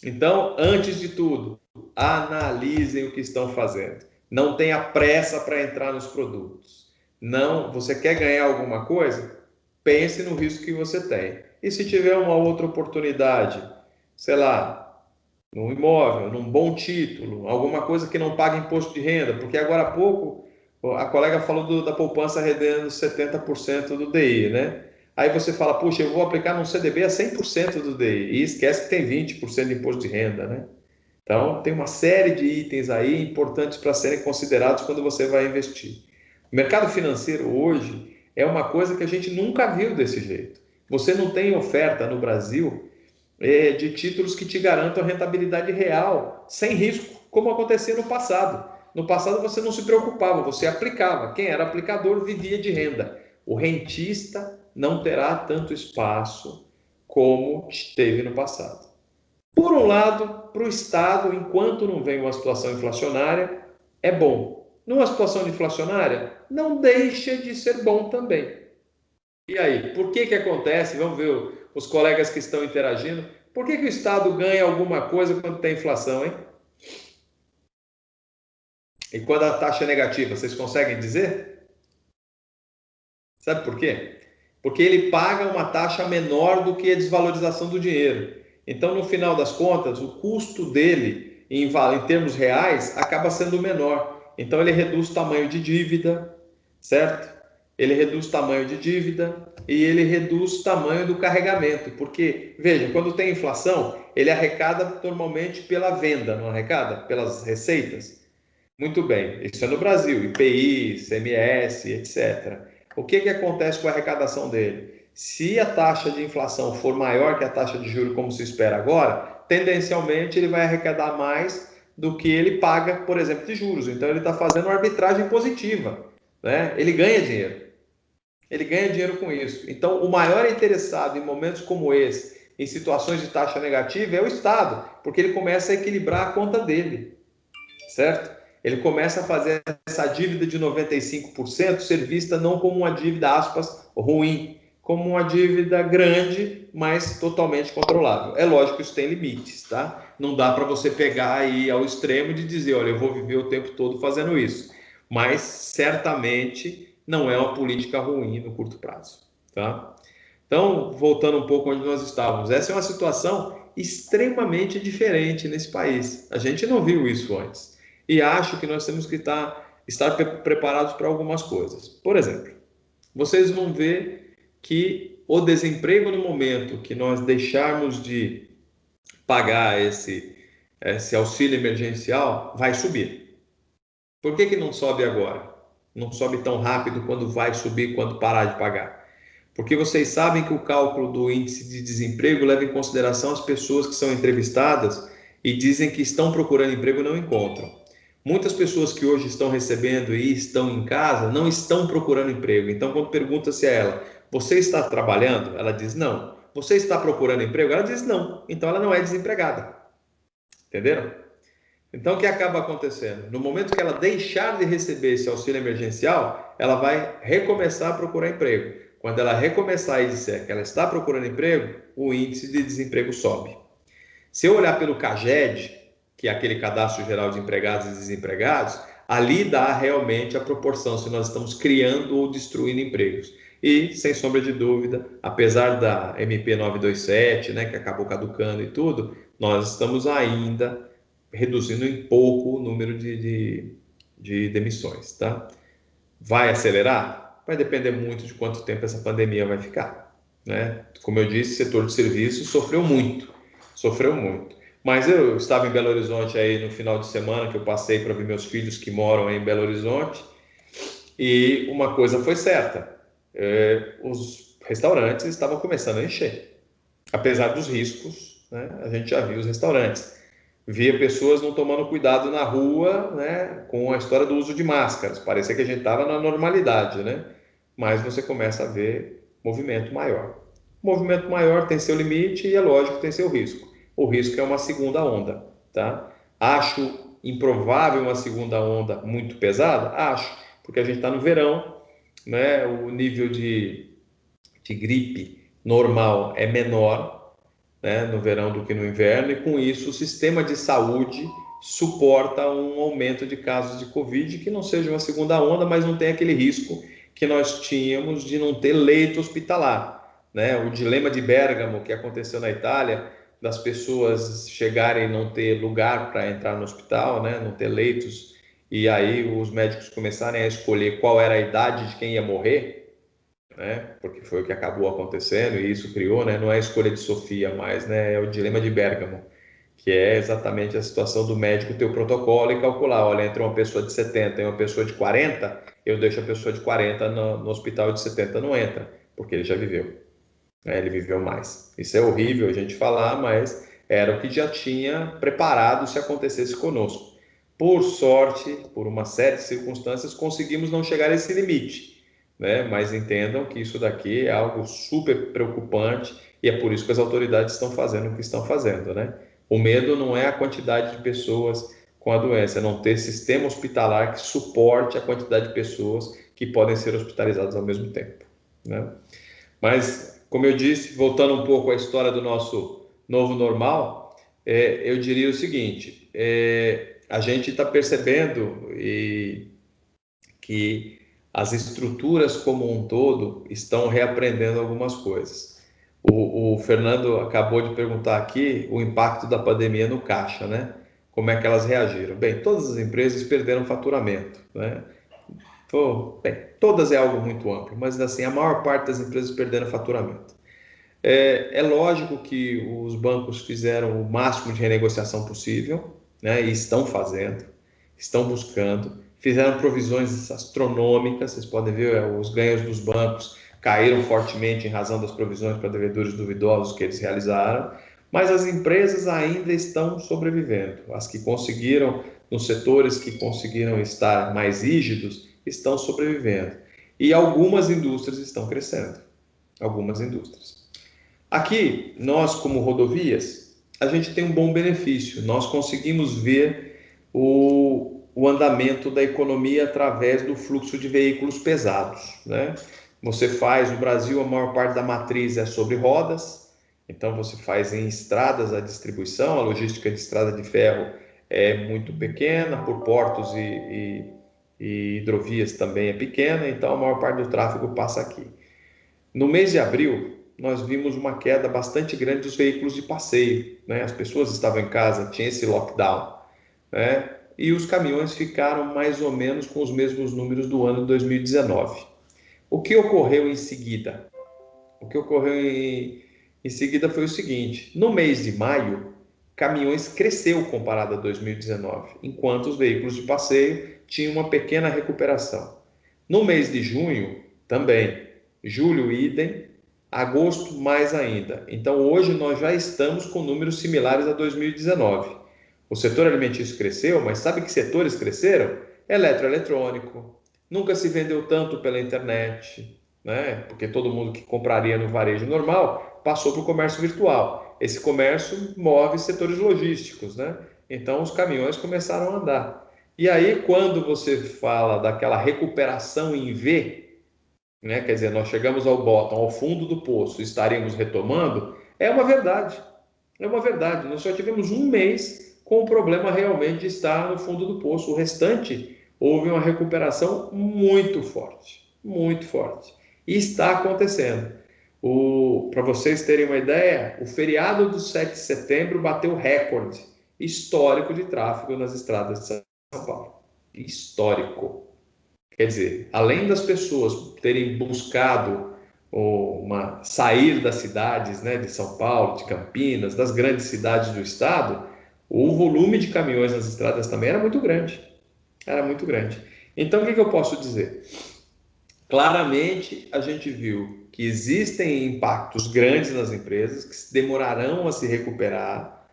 S3: Então, antes de tudo, analisem o que estão fazendo. Não tenha pressa para entrar nos produtos. Não, você quer ganhar alguma coisa? Pense no risco que você tem. E se tiver uma outra oportunidade, sei lá, num imóvel, num bom título, alguma coisa que não paga imposto de renda, porque agora há pouco a colega falou da poupança rendendo 70% do DI, né? Aí você fala, puxa, eu vou aplicar num CDB a 100% do DI, e esquece que tem 20% de imposto de renda, né? Então, tem uma série de itens aí importantes para serem considerados quando você vai investir. O mercado financeiro hoje é uma coisa que a gente nunca viu desse jeito. Você não tem oferta no Brasil de títulos que te garantam rentabilidade real, sem risco, como acontecia no passado. No passado você não se preocupava, você aplicava. Quem era aplicador vivia de renda. O rentista não terá tanto espaço como teve no passado. Por um lado, para o Estado, enquanto não vem uma situação inflacionária, é bom. Numa situação inflacionária, não deixa de ser bom também. E aí, por que acontece? Vamos ver os colegas que estão interagindo. Por que o Estado ganha alguma coisa quando tem inflação, hein? E quando a taxa é negativa, vocês conseguem dizer? Sabe por quê? Porque ele paga uma taxa menor do que a desvalorização do dinheiro. Então, no final das contas, o custo dele, em termos reais, acaba sendo menor. Então, ele reduz o tamanho de dívida, certo? Ele reduz o tamanho de dívida e ele reduz o tamanho do carregamento. Porque, veja, quando tem inflação, ele arrecada normalmente pela venda, não arrecada? Pelas receitas. Muito bem, isso é no Brasil, IPI, CMS, etc. O que acontece com a arrecadação dele? Se a taxa de inflação for maior que a taxa de juros, como se espera agora, tendencialmente ele vai arrecadar mais do que ele paga, por exemplo, de juros. Então ele está fazendo uma arbitragem positiva, né? Ele ganha dinheiro. Ele ganha dinheiro com isso. Então o maior interessado em momentos como esse, em situações de taxa negativa, é o Estado, porque ele começa a equilibrar a conta dele, certo? Ele começa a fazer essa dívida de 95% ser vista não como uma dívida, aspas, ruim, como uma dívida grande, mas totalmente controlável. É lógico que isso tem limites, tá? Não dá para você pegar aí ao extremo de dizer, olha, eu vou viver o tempo todo fazendo isso. Mas, certamente, não é uma política ruim no curto prazo, tá? Então, voltando um pouco onde nós estávamos, essa é uma situação extremamente diferente nesse país. A gente não viu isso antes. E acho que nós temos que estar preparados para algumas coisas. Por exemplo, vocês vão ver que o desemprego no momento que nós deixarmos de pagar esse auxílio emergencial vai subir. Por que não sobe agora? Não sobe tão rápido quando vai subir, quando parar de pagar? Porque vocês sabem que o cálculo do índice de desemprego leva em consideração as pessoas que são entrevistadas e dizem que estão procurando emprego e não encontram. Muitas pessoas que hoje estão recebendo e estão em casa não estão procurando emprego. Então, quando pergunta-se a ela, você está trabalhando? Ela diz não. Você está procurando emprego? Ela diz não. Então, ela não é desempregada. Entenderam? Então, o que acaba acontecendo? No momento que ela deixar de receber esse auxílio emergencial, ela vai recomeçar a procurar emprego. Quando ela recomeçar e disser que ela está procurando emprego, o índice de desemprego sobe. Se eu olhar pelo CAGED, que é aquele Cadastro Geral de Empregados e Desempregados, ali dá realmente a proporção se nós estamos criando ou destruindo empregos. E, sem sombra de dúvida, apesar da MP 927, né, que acabou caducando e tudo, nós estamos ainda reduzindo em pouco o número de demissões, tá? Vai acelerar? Vai depender muito de quanto tempo essa pandemia vai ficar, né? Como eu disse, o setor de serviços sofreu muito. Mas eu estava em Belo Horizonte aí no final de semana, que eu passei para ver meus filhos que moram aí em Belo Horizonte, e uma coisa foi certa, os restaurantes estavam começando a encher. Apesar dos riscos, né, a gente já viu os restaurantes. Via pessoas não tomando cuidado na rua, né, com a história do uso de máscaras. Parecia que a gente estava na normalidade, né? Mas você começa a ver movimento maior. O movimento maior tem seu limite e é lógico que tem seu risco. O risco é uma segunda onda, tá? Acho improvável uma segunda onda muito pesada? Acho, porque a gente está no verão, né? O nível de gripe normal é menor, né, no verão do que no inverno, e com isso o sistema de saúde suporta um aumento de casos de Covid, que não seja uma segunda onda, mas não tem aquele risco que nós tínhamos de não ter leito hospitalar, né? O dilema de Bérgamo, que aconteceu na Itália, das pessoas chegarem e não ter lugar para entrar no hospital, né? Não ter leitos, e aí os médicos começarem a escolher qual era a idade de quem ia morrer, né? Porque foi o que acabou acontecendo e isso criou, né? Não é a escolha de Sofia mais, né? É o dilema de Bérgamo, que é exatamente a situação do médico ter o protocolo e calcular, olha, entre uma pessoa de 70 e uma pessoa de 40, eu deixo a pessoa de 40 no hospital, de 70 não entra, porque ele já viveu, né? Ele viveu mais. Isso é horrível a gente falar, mas era o que já tinha preparado se acontecesse conosco. Por sorte, por uma série de circunstâncias, conseguimos não chegar a esse limite, né? Mas entendam que isso daqui é algo super preocupante e é por isso que as autoridades estão fazendo o que estão fazendo, né? O medo não é a quantidade de pessoas com a doença, é não ter sistema hospitalar que suporte a quantidade de pessoas que podem ser hospitalizadas ao mesmo tempo, né? Mas, como eu disse, voltando um pouco à história do nosso novo normal, eu diria o seguinte, a gente está percebendo que as estruturas como um todo estão reaprendendo algumas coisas. O Fernando acabou de perguntar aqui o impacto da pandemia no caixa, né? Como é que elas reagiram? Bem, todas as empresas perderam faturamento, né? Bem, todas é algo muito amplo, mas assim, a maior parte das empresas perderam faturamento. É lógico que os bancos fizeram o máximo de renegociação possível, né? E estão fazendo, estão buscando, fizeram provisões astronômicas. Vocês podem ver, os ganhos dos bancos caíram fortemente em razão das provisões para devedores duvidosos que eles realizaram, mas as empresas ainda estão sobrevivendo. As que conseguiram, nos setores que conseguiram estar mais rígidos, estão sobrevivendo. E algumas indústrias estão crescendo. Algumas indústrias. Aqui, nós como rodovias, a gente tem um bom benefício. Nós conseguimos ver o andamento da economia através do fluxo de veículos pesados, né? Você faz, no Brasil, a maior parte da matriz é sobre rodas, então você faz em estradas a distribuição, a logística de estrada de ferro é muito pequena, por portos e hidrovias também é pequena, então a maior parte do tráfego passa aqui. No mês de abril, nós vimos uma queda bastante grande dos veículos de passeio, né? As pessoas estavam em casa, tinha esse lockdown, né? E os caminhões ficaram mais ou menos com os mesmos números do ano de 2019. O que ocorreu em seguida? O que ocorreu em seguida foi o seguinte: no mês de maio, caminhões cresceu comparado a 2019, enquanto os veículos de passeio tinham uma pequena recuperação. No mês de junho, também, julho idem, agosto mais ainda. Então hoje nós já estamos com números similares a 2019. O setor alimentício cresceu, mas sabe que setores cresceram? Eletroeletrônico. Nunca se vendeu tanto pela internet, né? Porque todo mundo que compraria no varejo normal passou para o comércio virtual. Esse comércio move setores logísticos, né? Então os caminhões começaram a andar. E aí, quando você fala daquela recuperação em V, né? Quer dizer, nós chegamos ao bottom, ao fundo do poço, estaremos retomando, é uma verdade. É uma verdade. Nós só tivemos um mês com o problema realmente de estar no fundo do poço. O restante, houve uma recuperação muito forte. Muito forte. E está acontecendo. Para vocês terem uma ideia, o feriado do 7 de setembro bateu recorde histórico de tráfego nas estradas de São Paulo. Histórico. Quer dizer, além das pessoas terem buscado sair das cidades, né, de São Paulo, de Campinas, das grandes cidades do estado, o volume de caminhões nas estradas também era muito grande. Era muito grande. Então, o que eu posso dizer? Claramente, a gente viu que existem impactos grandes nas empresas que demorarão a se recuperar,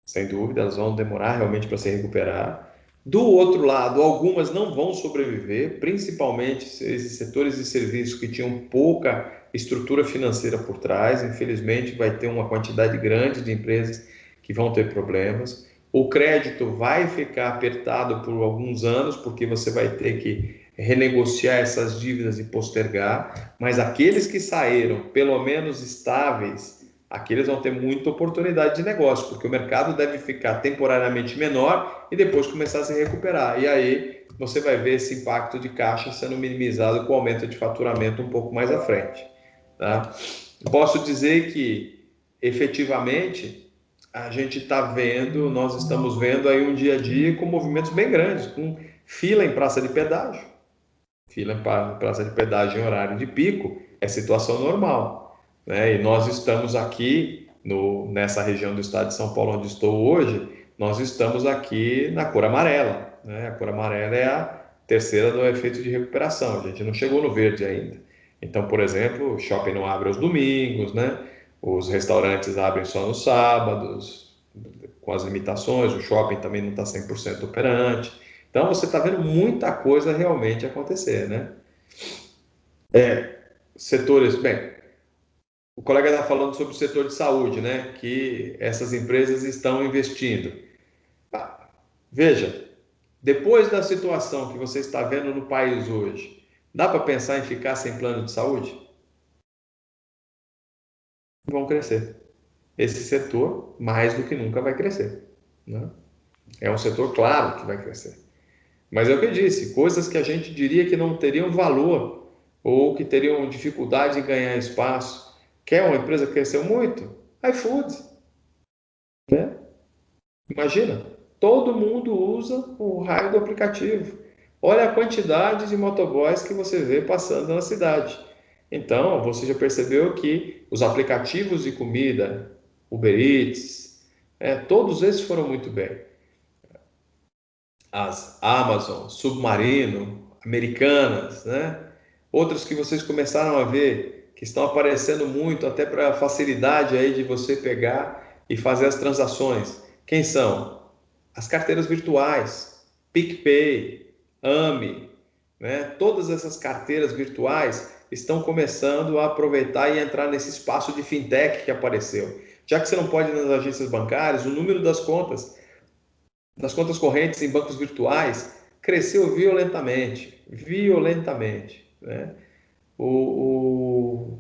S3: sem dúvida, elas vão demorar realmente para se recuperar. Do outro lado, algumas não vão sobreviver, principalmente esses setores de serviços que tinham pouca estrutura financeira por trás. Infelizmente, vai ter uma quantidade grande de empresas que vão ter problemas. O crédito vai ficar apertado por alguns anos, porque você vai ter que renegociar essas dívidas e postergar, mas aqueles que saíram, pelo menos estáveis, aqueles vão ter muita oportunidade de negócio, porque o mercado deve ficar temporariamente menor e depois começar a se recuperar. E aí você vai ver esse impacto de caixa sendo minimizado com o aumento de faturamento um pouco mais à frente. Tá? Posso dizer que, efetivamente, a gente está vendo, nós estamos vendo aí um dia a dia com movimentos bem grandes, com fila em praça de pedágio. Fila em praça de pedágio em horário de pico é situação normal, né? E nós estamos aqui nessa região do estado de São Paulo, onde estou hoje, nós estamos aqui na cor amarela, né? A cor amarela é a terceira do efeito de recuperação, a gente não chegou no verde ainda. Então, por exemplo, o shopping não abre aos domingos, né? Os restaurantes abrem só nos sábados, com as limitações, o shopping também não está 100% operante. Então, você está vendo muita coisa realmente acontecer, né? Setores, bem, o colega está falando sobre o setor de saúde, né? Que essas empresas estão investindo. Veja, depois da situação que você está vendo no país hoje, dá para pensar em ficar sem plano de saúde? Vão crescer. Esse setor, mais do que nunca, vai crescer, né? É um setor, claro, que vai crescer. Mas é o que eu disse, coisas que a gente diria que não teriam valor ou que teriam dificuldade em ganhar espaço. Quer uma empresa que cresceu muito? iFood, né? Imagina, todo mundo usa o raio do aplicativo. Olha a quantidade de motoboys que você vê passando na cidade. Então, você já percebeu que os aplicativos de comida, Uber Eats, todos esses foram muito bem. As Amazon, Submarino, Americanas, né? Outros que vocês começaram a ver que estão aparecendo muito até para a facilidade aí de você pegar e fazer as transações. Quem são? As carteiras virtuais, PicPay, Ame, né? Todas essas carteiras virtuais estão começando a aproveitar e entrar nesse espaço de fintech que apareceu. Já que você não pode ir nas agências bancárias, o número das contas correntes em bancos virtuais cresceu violentamente, né? O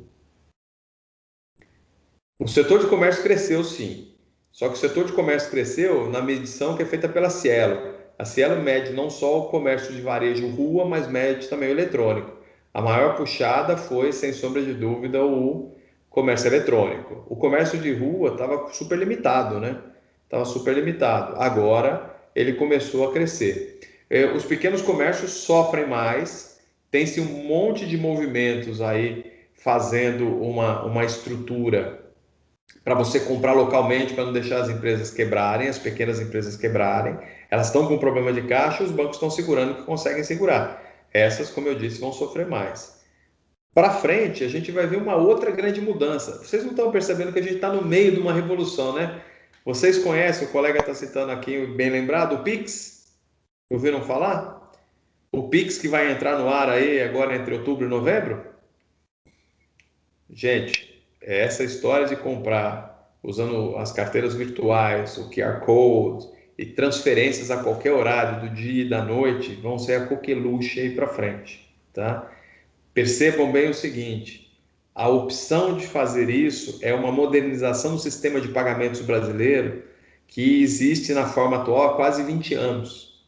S3: setor de comércio cresceu, sim. Só que o setor de comércio cresceu na medição que é feita pela Cielo. A Cielo mede não só o comércio de varejo rua, mas mede também o eletrônico. A maior puxada foi, sem sombra de dúvida, o comércio eletrônico. O comércio de rua estava super limitado, né? Estava super limitado. Agora ele começou a crescer. Os pequenos comércios sofrem mais, tem-se um monte de movimentos aí fazendo uma estrutura para você comprar localmente, para não deixar as empresas quebrarem, as pequenas empresas quebrarem. Elas estão com problema de caixa, os bancos estão segurando o que conseguem segurar. Essas, como eu disse, vão sofrer mais. Para frente, a gente vai ver uma outra grande mudança. Vocês não estão percebendo que a gente está no meio de uma revolução, né? Vocês conhecem, o colega está citando aqui, bem lembrado, o Pix? Ouviram falar? O Pix que vai entrar no ar aí agora entre outubro e novembro? Gente, essa história de comprar usando as carteiras virtuais, o QR Code e transferências a qualquer horário do dia e da noite vão ser a coqueluche aí para frente, tá? Percebam bem o seguinte, a opção de fazer isso é uma modernização do sistema de pagamentos brasileiro que existe na forma atual há quase 20 anos.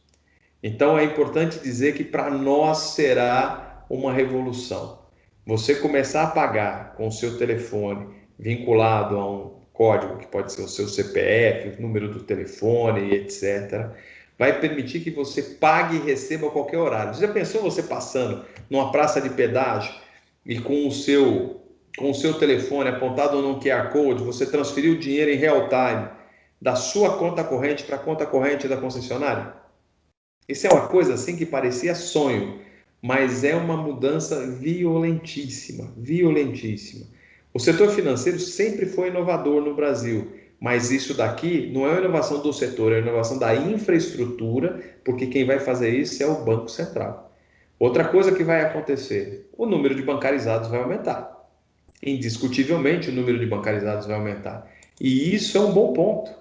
S3: Então é importante dizer que para nós será uma revolução. Você começar a pagar com o seu telefone vinculado a um código que pode ser o seu CPF, o número do telefone, etc., vai permitir que você pague e receba a qualquer horário. Você já pensou você passando numa praça de pedágio e com o seu telefone apontado num QR Code, você transferir o dinheiro em real time da sua conta corrente para a conta corrente da concessionária? Isso é uma coisa assim que parecia sonho, mas é uma mudança violentíssima, violentíssima. O setor financeiro sempre foi inovador no Brasil, mas isso daqui não é uma inovação do setor, é uma inovação da infraestrutura, porque quem vai fazer isso é o Banco Central. Outra coisa que vai acontecer, o número de bancarizados vai aumentar. Indiscutivelmente o número de bancarizados vai aumentar. E isso é um bom ponto.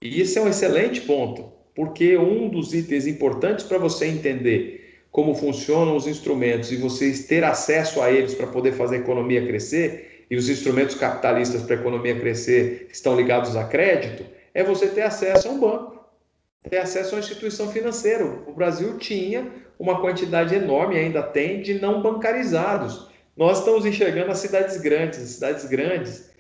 S3: E isso é um excelente ponto, porque um dos itens importantes para você entender como funcionam os instrumentos e vocês ter acesso a eles para poder fazer a economia crescer, e os instrumentos capitalistas para a economia crescer estão ligados a crédito, é você ter acesso a um banco, ter acesso a uma instituição financeira. O Brasil tinha uma quantidade enorme, ainda tem, de não bancarizados. Nós estamos enxergando as cidades grandes,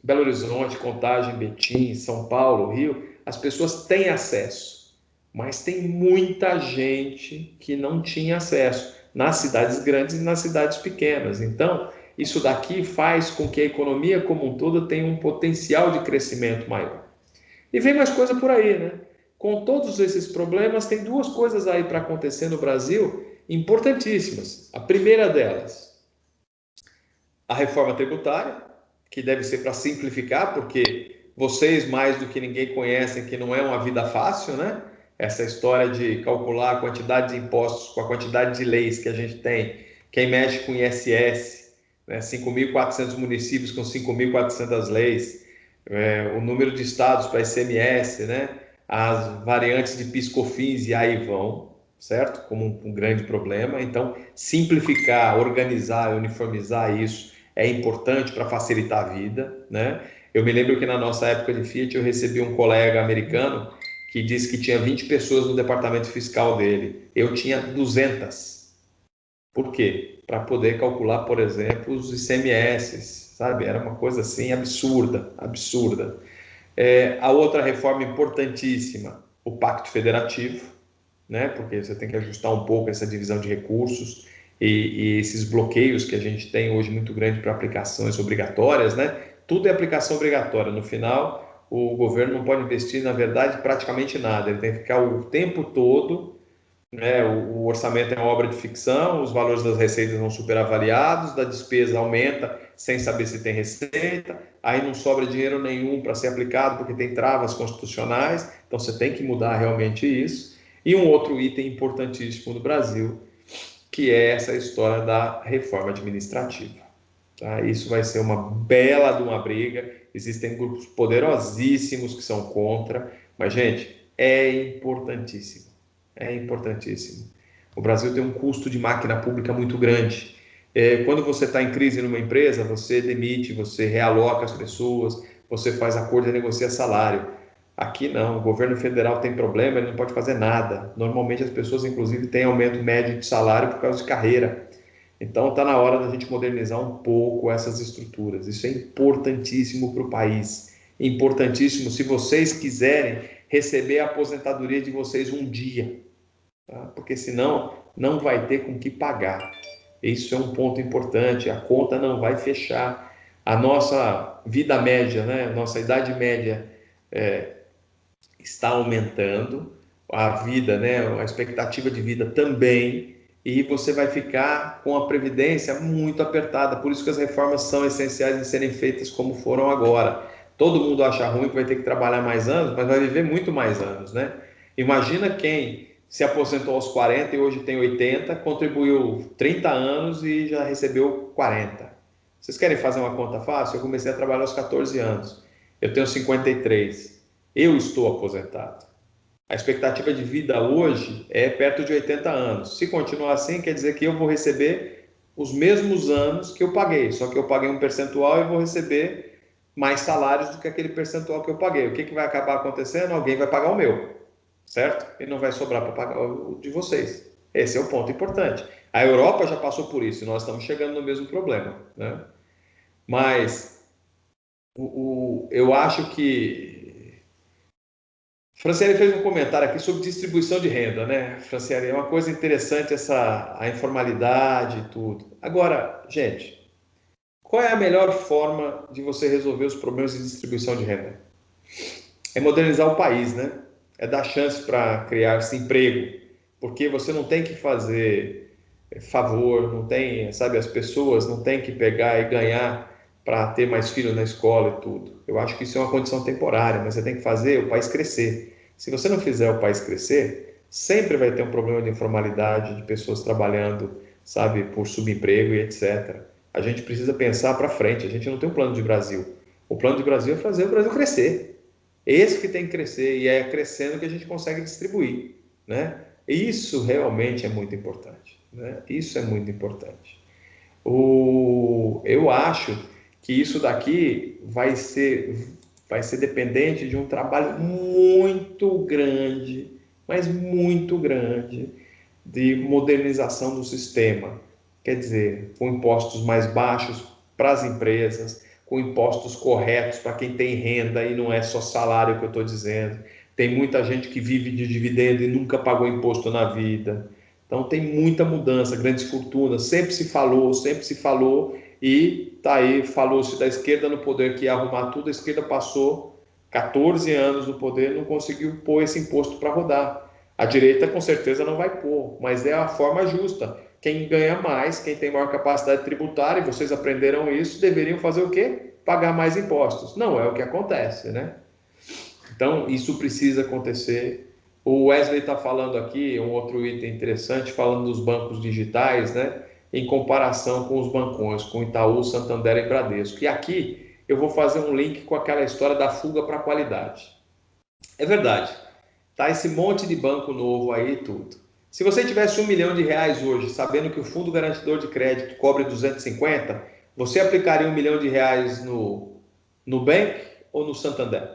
S3: Belo Horizonte, Contagem, Betim, São Paulo, Rio, as pessoas têm acesso, mas tem muita gente que não tinha acesso nas cidades grandes e nas cidades pequenas. Então, isso daqui faz com que a economia como um todo tenha um potencial de crescimento maior. E vem mais coisa por aí, né? Com todos esses problemas, tem duas coisas aí para acontecer no Brasil importantíssimas. A primeira delas, a reforma tributária, que deve ser para simplificar, porque vocês mais do que ninguém conhecem que não é uma vida fácil, né? Essa história de calcular a quantidade de impostos com a quantidade de leis que a gente tem. Quem mexe com ISS, né? 5.400 municípios com 5.400 leis, o número de estados para ICMS, né? As variantes de PIS/COFINS e aí vão, certo? Como um grande problema. Então, simplificar, organizar, uniformizar isso é importante para facilitar a vida, né? Eu me lembro que na nossa época de Fiat eu recebi um colega americano que disse que tinha 20 pessoas no departamento fiscal dele. Eu tinha 200. Por quê? Para poder calcular, por exemplo, os ICMS, sabe? Era uma coisa assim absurda, absurda. A outra reforma importantíssima, o Pacto Federativo, né? Porque você tem que ajustar um pouco essa divisão de recursos e esses bloqueios que a gente tem hoje muito grande para aplicações obrigatórias, né? Tudo é aplicação obrigatória. No final, o governo não pode investir, na verdade, praticamente nada. Ele tem que ficar o tempo todo, né? O orçamento é uma obra de ficção, os valores das receitas vão superavaliados, da despesa aumenta sem saber se tem receita, aí não sobra dinheiro nenhum para ser aplicado porque tem travas constitucionais, então você tem que mudar realmente isso. E um outro item importantíssimo do Brasil, que é essa história da reforma administrativa. Tá? Isso vai ser uma bela de uma briga, existem grupos poderosíssimos que são contra, mas, gente, é importantíssimo, é importantíssimo. O Brasil tem um custo de máquina pública muito grande. Quando você está em crise numa empresa, você demite, você realoca as pessoas, você faz acordo e negocia salário. Aqui não, o governo federal tem problema, ele não pode fazer nada. Normalmente as pessoas, inclusive, têm aumento médio de salário por causa de carreira. Então está na hora da gente modernizar um pouco essas estruturas. Isso é importantíssimo para o país. Importantíssimo se vocês quiserem receber a aposentadoria de vocês um dia. Tá? Porque senão não vai ter com que pagar. Isso é um ponto importante. A conta não vai fechar. A nossa vida média, né? A nossa idade média está aumentando, a vida, né, a expectativa de vida também, e você vai ficar com a previdência muito apertada. Por isso que as reformas são essenciais em serem feitas como foram agora. Todo mundo acha ruim que vai ter que trabalhar mais anos, mas vai viver muito mais anos, né? Imagina quem se aposentou aos 40 e hoje tem 80, contribuiu 30 anos e já recebeu 40. Vocês querem fazer uma conta fácil? Eu comecei a trabalhar aos 14 anos. Eu tenho 53. Eu estou aposentado. A expectativa de vida hoje é perto de 80 anos. Se continuar assim, quer dizer que eu vou receber os mesmos anos que eu paguei, só que eu paguei um percentual e vou receber mais salários do que aquele percentual que eu paguei. O que vai acabar acontecendo? Alguém vai pagar o meu, certo? E não vai sobrar para pagar o de vocês. Esse é o ponto importante. A Europa já passou por isso e nós estamos chegando no mesmo problema, né? Mas eu acho que Franciele fez um comentário aqui sobre distribuição de renda, né, Franciele? É uma coisa interessante a informalidade e tudo. Agora, gente, qual é a melhor forma de você resolver os problemas de distribuição de renda? É modernizar o país, né? É dar chance para criar-se emprego, porque você não tem que fazer favor, não tem, sabe, as pessoas não têm que pegar e ganhar para ter mais filhos na escola e tudo. Eu acho que isso é uma condição temporária, mas você tem que fazer o país crescer. Se você não fizer o país crescer, sempre vai ter um problema de informalidade, de pessoas trabalhando, sabe, por subemprego e etc. A gente precisa pensar para frente, a gente não tem um plano de Brasil. O plano de Brasil é fazer o Brasil crescer. Esse que tem que crescer, e é crescendo que a gente consegue distribuir, né? Isso realmente é muito importante, né? Isso é muito importante. Eu acho que isso daqui vai ser dependente de um trabalho muito grande, mas muito grande, de modernização do sistema. Quer dizer, com impostos mais baixos para as empresas, com impostos corretos para quem tem renda, e não é só salário que eu estou dizendo. Tem muita gente que vive de dividendo e nunca pagou imposto na vida. Então tem muita mudança, grandes fortunas, sempre se falou, e tá aí, falou-se da esquerda no poder que ia arrumar tudo, a esquerda passou 14 anos no poder, não conseguiu pôr esse imposto para rodar. A direita com certeza não vai pôr, mas é a forma justa. Quem ganha mais, quem tem maior capacidade tributária, e vocês aprenderam isso, deveriam fazer o quê? Pagar mais impostos. Não é o que acontece, né? Então, isso precisa acontecer. O Wesley está falando aqui, um outro item interessante, falando dos bancos digitais, né? Em comparação com os bancões, com Itaú, Santander e Bradesco. E aqui eu vou fazer um link com aquela história da fuga para a qualidade. É verdade, tá esse monte de banco novo aí e tudo. Se você tivesse R$1 milhão hoje, sabendo que o Fundo Garantidor de Crédito cobre 250, você aplicaria R$1 milhão no Nubank ou no Santander?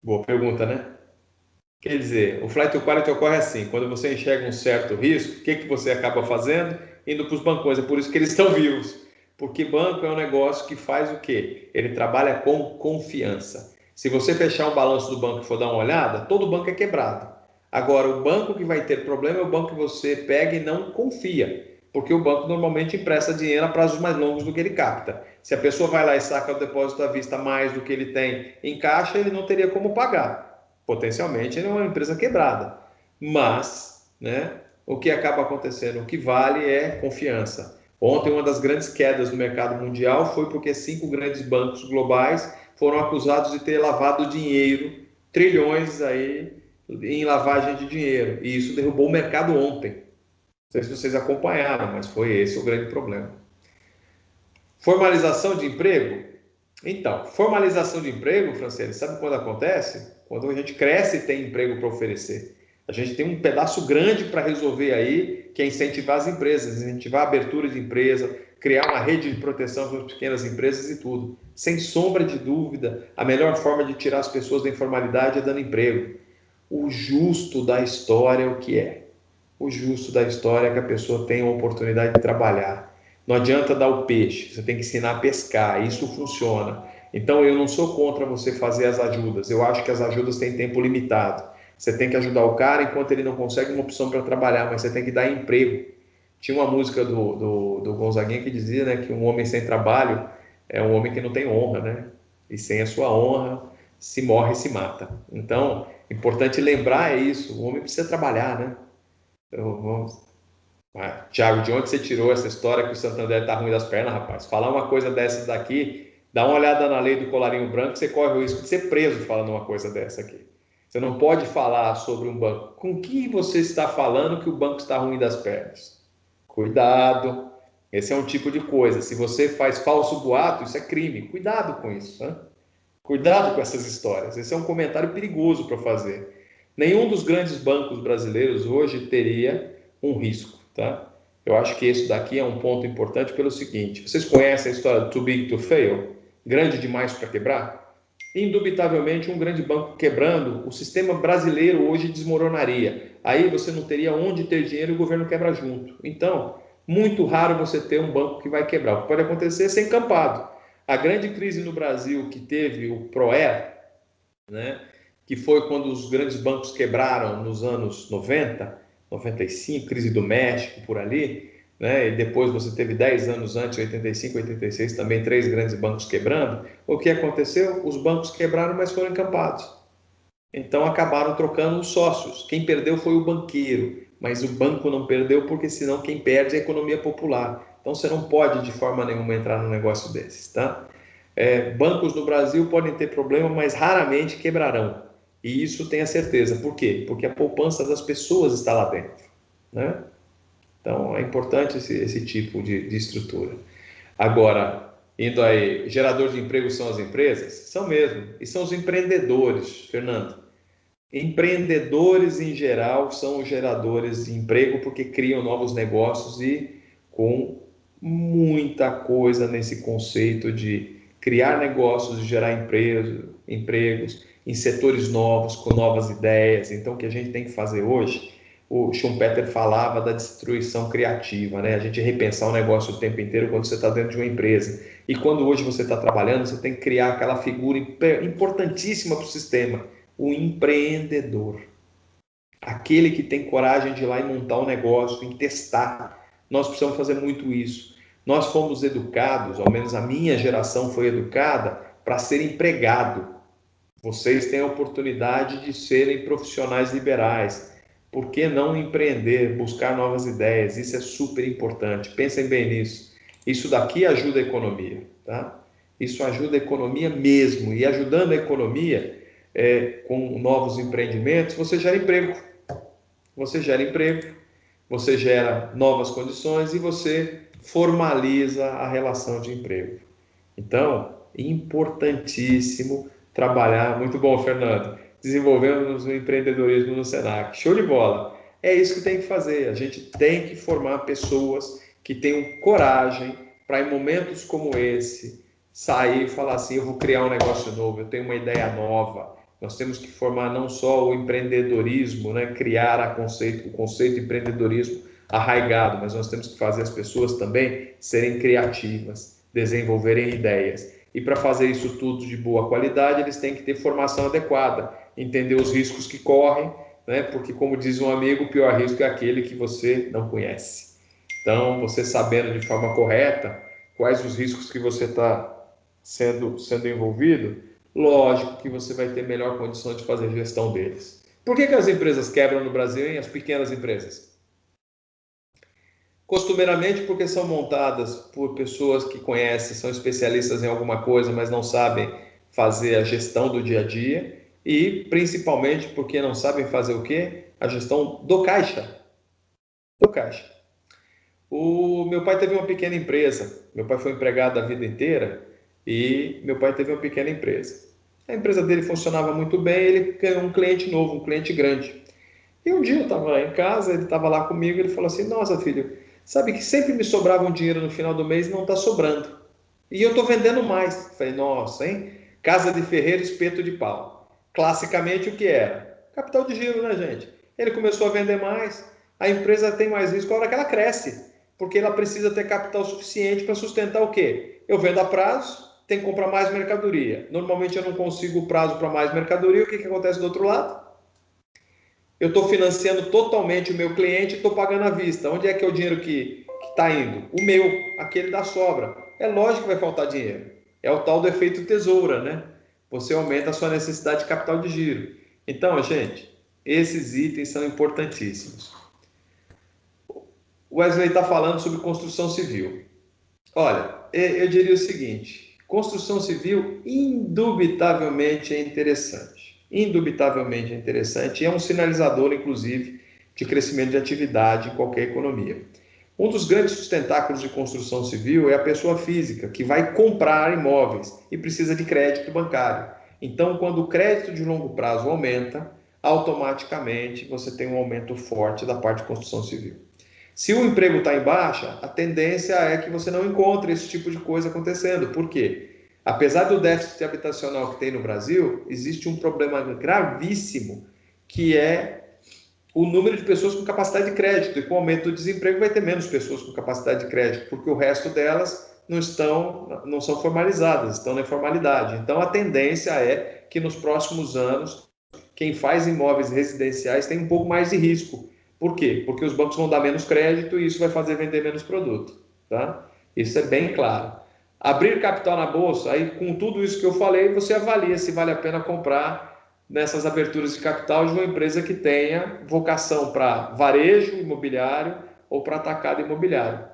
S3: Boa pergunta, né? Quer dizer, o flight to quality ocorre assim, quando você enxerga um certo risco, o que você acaba fazendo? Indo para os bancões, é por isso que eles estão vivos. Porque banco é um negócio que faz o quê? Ele trabalha com confiança. Se você fechar um balanço do banco e for dar uma olhada, todo banco é quebrado. Agora, o banco que vai ter problema é o banco que você pega e não confia, porque o banco normalmente empresta dinheiro a prazos mais longos do que ele capta. Se a pessoa vai lá e saca o depósito à vista mais do que ele tem em caixa, ele não teria como pagar. Potencialmente ele é uma empresa quebrada, mas, né, o que acaba acontecendo, o que vale é confiança. Ontem uma das grandes quedas no mercado mundial foi porque 5 grandes bancos globais foram acusados de ter lavado dinheiro, trilhões aí em lavagem de dinheiro, e isso derrubou o mercado ontem. Não sei se vocês acompanharam, mas foi esse o grande problema. Formalização de emprego? Então, formalização de emprego, Franciele, sabe quando acontece? Quando a gente cresce e tem emprego para oferecer. A gente tem um pedaço grande para resolver aí, que é incentivar as empresas, incentivar a abertura de empresa, criar uma rede de proteção para as pequenas empresas e tudo. Sem sombra de dúvida, a melhor forma de tirar as pessoas da informalidade é dando emprego. O justo da história é o que é. O justo da história é que a pessoa tenha a oportunidade de trabalhar. Não adianta dar o peixe, você tem que ensinar a pescar, isso funciona. Então eu não sou contra você fazer as ajudas, eu acho que as ajudas têm tempo limitado. Você tem que ajudar o cara enquanto ele não consegue uma opção para trabalhar, mas você tem que dar emprego. Tinha uma música do Gonzaguinha que dizia, né, que um homem sem trabalho é um homem que não tem honra, né? E sem a sua honra, se morre, se mata. Então, importante lembrar isso, o homem precisa trabalhar, né? Tiago, de onde você tirou essa história que o Santander está ruim das pernas, rapaz? Falar uma coisa dessas daqui, dá uma olhada na lei do colarinho branco, você corre o risco de ser preso falando uma coisa dessa aqui. Você não pode falar sobre um banco. Com que você está falando que o banco está ruim das pernas? Cuidado, esse é um tipo de coisa. Se você faz falso boato, isso é crime. Cuidado com isso, né? Cuidado com essas histórias. Esse é um comentário perigoso para fazer. Nenhum dos grandes bancos brasileiros hoje teria um risco, tá? Eu acho que isso daqui é um ponto importante pelo seguinte: vocês conhecem a história do too big to fail? Grande demais para quebrar? Indubitavelmente, um grande banco quebrando, o sistema brasileiro hoje desmoronaria. Aí você não teria onde ter dinheiro e o governo quebra junto. Então, muito raro você ter um banco que vai quebrar. O que pode acontecer é ser encampado. A grande crise no Brasil que teve o PROER, né, que foi quando os grandes bancos quebraram nos anos 90, 95, crise do México, por ali, né, e depois você teve 10 anos antes, 85, 86, também 3 grandes bancos quebrando. O que aconteceu? Os bancos quebraram, mas foram encampados. Então acabaram trocando os sócios. Quem perdeu foi o banqueiro, mas o banco não perdeu, porque senão quem perde é a economia popular. Então você não pode de forma nenhuma entrar num negócio desses, tá? Bancos no Brasil podem ter problema, mas raramente quebrarão. E isso tenha certeza. Por quê? Porque a poupança das pessoas está lá dentro, né? Então é importante esse tipo de estrutura. Agora, indo aí, gerador de emprego são as empresas? São mesmo. E são os empreendedores, Fernando. Empreendedores, em geral, são os geradores de emprego porque criam novos negócios e com muita coisa nesse conceito de criar negócios e gerar empregos em setores novos, com novas ideias. Então, o que a gente tem que fazer hoje, o Schumpeter falava da destruição criativa, né? A gente repensar o negócio o tempo inteiro quando você está dentro de uma empresa. E quando hoje você está trabalhando, você tem que criar aquela figura importantíssima para o sistema, o empreendedor. Aquele que tem coragem de ir lá e montar um negócio, em testar. Nós precisamos fazer muito isso. Nós fomos educados, ao menos a minha geração foi educada, para ser empregado. Vocês têm a oportunidade de serem profissionais liberais. Por que não empreender, buscar novas ideias? Isso é super importante. Pensem bem nisso. Isso daqui ajuda a economia, tá? Isso ajuda a economia mesmo. E ajudando a economia, com novos empreendimentos, você gera emprego. Você gera emprego, você gera novas condições e você formaliza a relação de emprego. Então, importantíssimo trabalhar. Muito bom, Fernando. Desenvolvemos o empreendedorismo no Senac. Show de bola. É isso que tem que fazer. A gente tem que formar pessoas que tenham coragem para, em momentos como esse, sair e falar assim: eu vou criar um negócio novo, eu tenho uma ideia nova. Nós temos que formar não só o empreendedorismo, né, criar o conceito de empreendedorismo arraigado, mas nós temos que fazer as pessoas também serem criativas, desenvolverem ideias. E para fazer isso tudo de boa qualidade, eles têm que ter formação adequada, entender os riscos que correm, né, porque, como diz um amigo, o pior risco é aquele que você não conhece. Então, você sabendo de forma correta quais os riscos que você está sendo envolvido, lógico que você vai ter melhor condição de fazer gestão deles. Por que as empresas quebram no Brasil, hein? As pequenas empresas? Costumeiramente porque são montadas por pessoas que conhecem, são especialistas em alguma coisa, mas não sabem fazer a gestão do dia a dia, e principalmente porque não sabem fazer o quê? A gestão do caixa. Do caixa. O meu pai teve uma pequena empresa. Meu pai foi empregado a vida inteira e meu pai teve uma pequena empresa. A empresa dele funcionava muito bem, ele ganhou um cliente novo, um cliente grande. E um dia eu estava em casa, ele estava lá comigo, ele falou assim: nossa, filho, sabe que sempre me sobrava um dinheiro no final do mês e não está sobrando. E eu estou vendendo mais. Falei: nossa, hein? Casa de ferreiro, espeto de pau. Classicamente o que era? Capital de giro, né, gente? Ele começou a vender mais, a empresa tem mais risco a hora que ela cresce, porque ela precisa ter capital suficiente para sustentar o quê? Eu vendo a prazo, tem que comprar mais mercadoria. Normalmente eu não consigo prazo para mais mercadoria, o que acontece do outro lado? Eu estou financiando totalmente o meu cliente e estou pagando à vista. Onde é que é o dinheiro que está indo? O meu, aquele da sobra. É lógico que vai faltar dinheiro. É o tal do efeito tesoura, né? você aumenta a sua necessidade de capital de giro. Então, gente, esses itens são importantíssimos. O Wesley está falando sobre construção civil. Olha, eu diria o seguinte, construção civil indubitavelmente é interessante. Indubitavelmente é interessante e é um sinalizador, inclusive, de crescimento de atividade em qualquer economia. Um dos grandes sustentáculos de construção civil é a pessoa física, que vai comprar imóveis e precisa de crédito bancário. Então, quando o crédito de longo prazo aumenta, automaticamente você tem um aumento forte da parte de construção civil. Se o emprego está em baixa, a tendência é que você não encontre esse tipo de coisa acontecendo. Por quê? Apesar do déficit habitacional que tem no Brasil, existe um problema gravíssimo, que é o número de pessoas com capacidade de crédito. E com o aumento do desemprego vai ter menos pessoas com capacidade de crédito, porque o resto delas não são formalizadas, estão na informalidade. Então, a tendência é que nos próximos anos, quem faz imóveis residenciais tem um pouco mais de risco. Por quê? Porque os bancos vão dar menos crédito e isso vai fazer vender menos produto. Tá? Isso é bem claro. Abrir capital na bolsa, aí com tudo isso que eu falei, você avalia se vale a pena comprar nessas aberturas de capital de uma empresa que tenha vocação para varejo imobiliário ou para atacado imobiliário.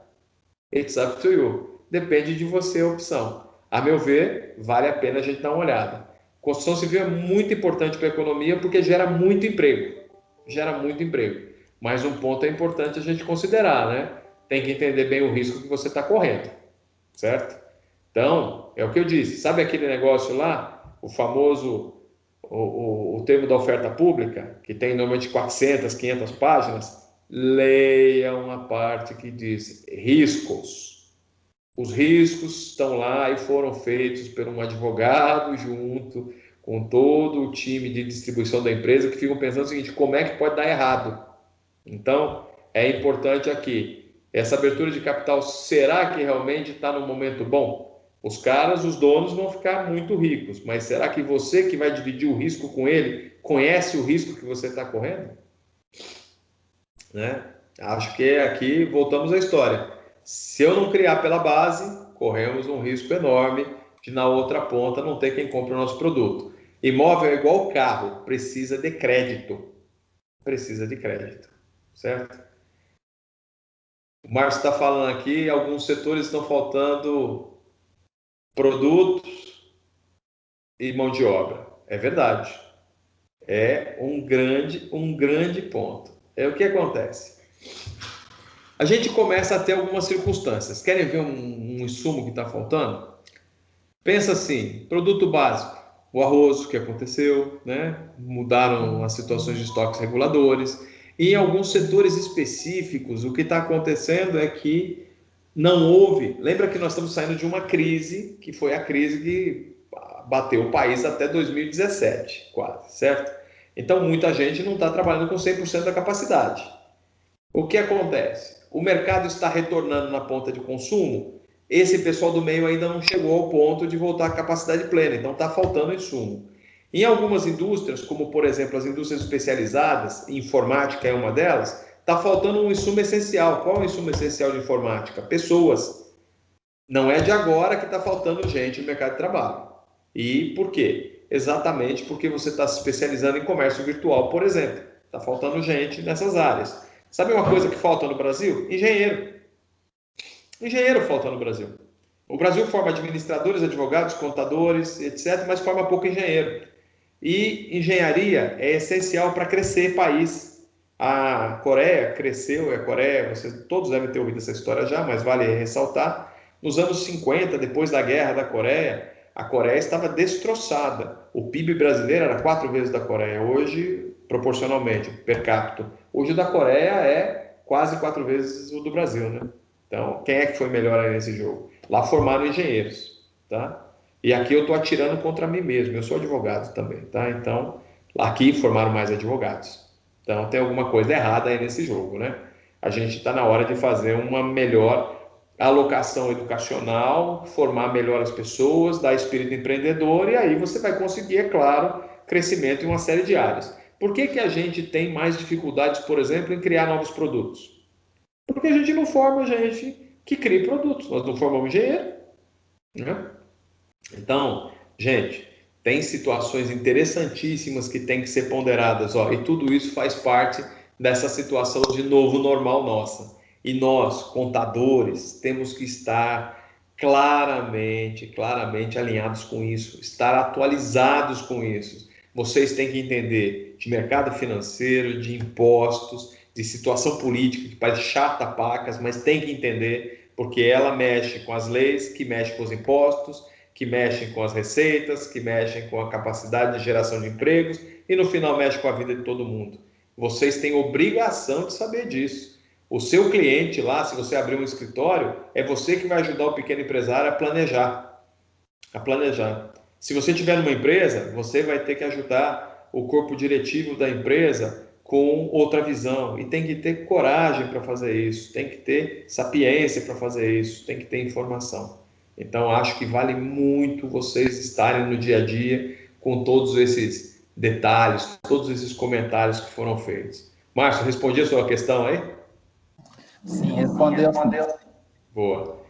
S3: It's up to you. Depende de você a opção. A meu ver, vale a pena a gente dar uma olhada. Construção civil é muito importante para a economia porque gera muito emprego. Gera muito emprego. Mas um ponto é importante a gente considerar, né? Tem que entender bem o risco que você está correndo, certo? Então, é o que eu disse. Sabe aquele negócio lá, o famoso, o termo da oferta pública, que tem normalmente 400, 500 páginas? Leiam a parte que diz riscos. Os riscos estão lá e foram feitos por um advogado junto com todo o time de distribuição da empresa que ficam pensando o seguinte, como é que pode dar errado? Então, é importante aqui, essa abertura de capital, será que realmente está no momento bom? Os caras, os donos vão ficar muito ricos, mas será que você que vai dividir o risco com ele, conhece o risco que você está correndo? Né? Acho que aqui voltamos à história. Se eu não criar pela base, corremos um risco enorme de na outra ponta não ter quem compre o nosso produto. Imóvel é igual carro, precisa de crédito. Precisa de crédito, certo? O Márcio está falando aqui, alguns setores estão faltando produtos e mão de obra. É verdade. É um grande ponto. É o que acontece. A gente começa a ter algumas circunstâncias. Querem ver um insumo que está faltando? Pensa assim, produto básico. O arroz, que aconteceu, né? Mudaram as situações de estoques reguladores. E em alguns setores específicos, o que está acontecendo é que não houve... Lembra que nós estamos saindo de uma crise, que foi a crise que bateu o país até 2017, quase, certo? Então, muita gente não está trabalhando com 100% da capacidade. O que acontece? O mercado está retornando na ponta de consumo, esse pessoal do meio ainda não chegou ao ponto de voltar à capacidade plena, então está faltando insumo. Em algumas indústrias, como por exemplo as indústrias especializadas, informática é uma delas, está faltando um insumo essencial. Qual é o insumo essencial de informática? Pessoas. Não é de agora que está faltando gente no mercado de trabalho. E por quê? Exatamente porque você está se especializando em comércio virtual, por exemplo. Está faltando gente nessas áreas. Sabe uma coisa que falta no Brasil? Engenheiro. Engenheiro falta no Brasil. O Brasil forma administradores, advogados, contadores, etc., mas forma pouco engenheiro. E engenharia é essencial para crescer país. A Coreia cresceu, a Coreia, vocês todos devem ter ouvido essa história já, mas vale ressaltar. Nos anos 50, depois da guerra da Coreia, a Coreia estava destroçada. O PIB brasileiro era 4 vezes da Coreia. Hoje, proporcionalmente, per capita, hoje o da Coreia é quase 4 vezes o do Brasil, né? Então, quem é que foi melhor aí nesse jogo? Lá formaram engenheiros, tá? E aqui eu estou atirando contra mim mesmo, eu sou advogado também, tá? Então, aqui formaram mais advogados. Então, tem alguma coisa errada aí nesse jogo, né? A gente está na hora de fazer uma melhor alocação educacional, formar melhor as pessoas, dar espírito empreendedor, e aí você vai conseguir, é claro, crescimento em uma série de áreas. Por que a gente tem mais dificuldades, por exemplo, em criar novos produtos? Porque a gente não forma gente que crie produtos, nós não formamos engenheiro, né? Então, gente, Tem situações interessantíssimas que têm que ser ponderadas, ó, e tudo isso faz parte dessa situação de novo normal nossa. E nós, contadores, temos que estar claramente alinhados com isso, estar atualizados com isso. Vocês têm que entender de mercado financeiro, de impostos, de situação política, que parece chata pacas, mas tem que entender, porque ela mexe com as leis, que mexe com os impostos, que mexem com as receitas, que mexem com a capacidade de geração de empregos e no final mexe com a vida de todo mundo. Vocês têm obrigação de saber disso. O seu cliente lá, se você abrir um escritório, é você que vai ajudar o pequeno empresário a planejar. Se você tiver numa empresa, você vai ter que ajudar o corpo diretivo da empresa com outra visão. E tem que ter coragem para fazer isso, tem que ter sapiência para fazer isso, tem que ter informação. Então, acho que vale muito vocês estarem no dia a dia com todos esses detalhes, todos esses comentários que foram feitos. Márcio, respondi a sua questão aí?
S1: Sim, respondeu.
S3: Boa.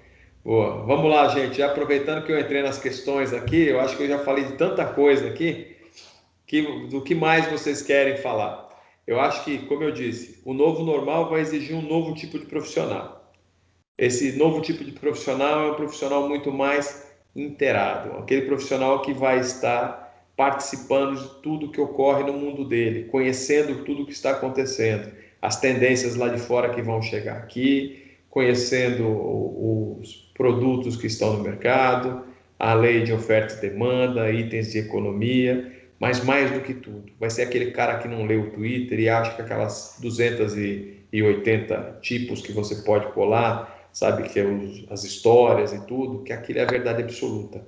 S3: Vamos lá, gente. Já aproveitando que eu entrei nas questões aqui, eu acho que eu já falei de tanta coisa aqui, do que mais vocês querem falar. Eu acho que, como eu disse, o novo normal vai exigir um novo tipo de profissional. Esse novo tipo de profissional é um profissional muito mais inteirado, aquele profissional que vai estar participando de tudo que ocorre no mundo dele, conhecendo tudo o que está acontecendo, as tendências lá de fora que vão chegar aqui, conhecendo os produtos que estão no mercado, a lei de oferta e demanda, itens de economia, mas mais do que tudo, vai ser aquele cara que não lê o Twitter e acha que aquelas 280 tipos que você pode colar, sabe, que é as histórias e tudo, que aquilo é a verdade absoluta.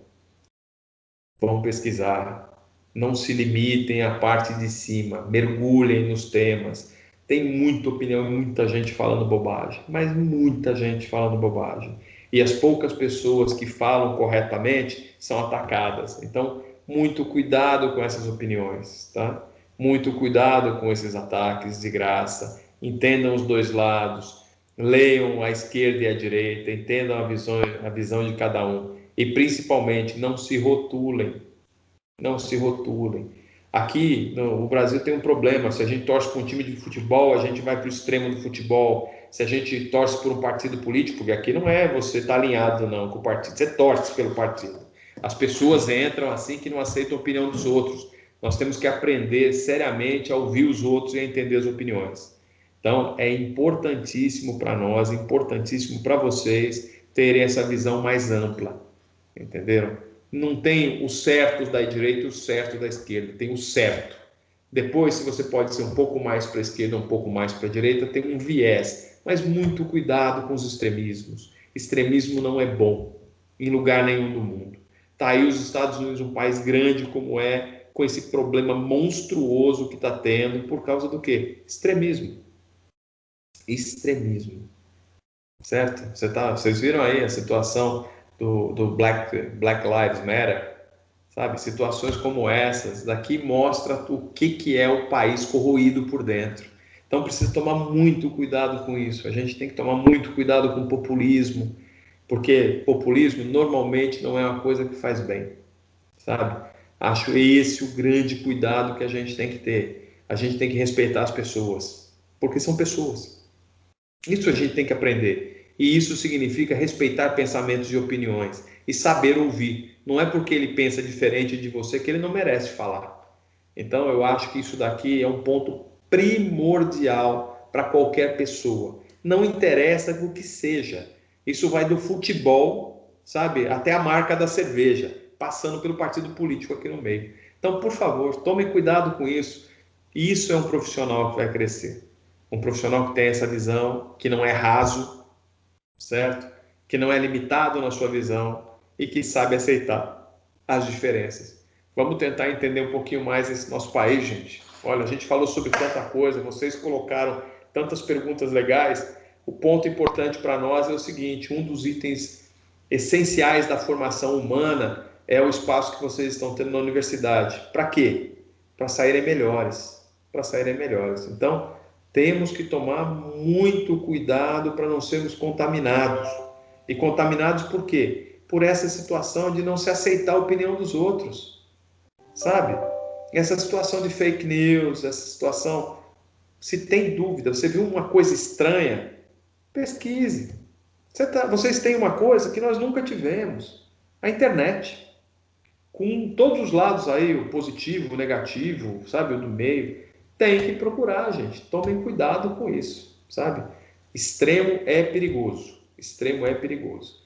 S3: Vão pesquisar, não se limitem à parte de cima, mergulhem nos temas. Tem muita opinião, muita gente falando bobagem, mas muita gente falando bobagem. E as poucas pessoas que falam corretamente são atacadas. Então, muito cuidado com essas opiniões, tá? Muito cuidado com esses ataques de graça. Entendam os dois lados. Leiam a esquerda e a direita, entendam a visão de cada um e principalmente não se rotulem, Aqui no Brasil tem um problema, se a gente torce para um time de futebol, a gente vai para o extremo do futebol, se a gente torce por um partido político, porque aqui não é você estar alinhado não com o partido, você torce pelo partido. As pessoas entram assim que não aceitam a opinião dos outros. Nós temos que aprender seriamente a ouvir os outros e a entender as opiniões. Então, é importantíssimo para nós, importantíssimo para vocês terem essa visão mais ampla, entenderam? Não tem o certo da direita e o certo da esquerda, tem o certo. Depois, se você pode ser um pouco mais para a esquerda, um pouco mais para a direita, tem um viés, mas muito cuidado com os extremismos. Extremismo não é bom em lugar nenhum do mundo. Está aí os Estados Unidos, um país grande como é, com esse problema monstruoso que está tendo, por causa do quê? Extremismo, certo? Vocês viram aí a situação do Black Lives Matter, sabe? Situações como essas daqui mostra o que é o país corroído por dentro. Então precisa tomar muito cuidado com isso. A gente tem que tomar muito cuidado com o populismo, porque populismo normalmente não é uma coisa que faz bem, sabe? Acho esse o grande cuidado que a gente tem que ter. A gente tem que respeitar as pessoas, porque são pessoas. Isso a gente tem que aprender. E isso significa respeitar pensamentos e opiniões e saber ouvir. Não é porque ele pensa diferente de você que ele não merece falar. Então, eu acho que isso daqui é um ponto primordial para qualquer pessoa. Não interessa o que seja. Isso vai do futebol, sabe, até a marca da cerveja, passando pelo partido político aqui no meio. Então, por favor, tome cuidado com isso. Isso é um profissional que vai crescer. Um profissional que tem essa visão, que não é raso, certo? Que não é limitado na sua visão e que sabe aceitar as diferenças. Vamos tentar entender um pouquinho mais esse nosso país, gente. Olha, a gente falou sobre tanta coisa, vocês colocaram tantas perguntas legais. O ponto importante para nós é o seguinte: um dos itens essenciais da formação humana é o espaço que vocês estão tendo na universidade. Para quê? Para saírem melhores. Então, temos que tomar muito cuidado para não sermos contaminados. E contaminados por quê? Por essa situação de não se aceitar a opinião dos outros. sabe? Essa situação de fake news, essa situação, se tem dúvida, você viu uma coisa estranha, pesquise. Vocês têm uma coisa que nós nunca tivemos, a internet. Com todos os lados aí, o positivo, o negativo, sabe, o do meio, tem que procurar, gente. Tomem cuidado com isso, sabe? Extremo é perigoso. Extremo é perigoso.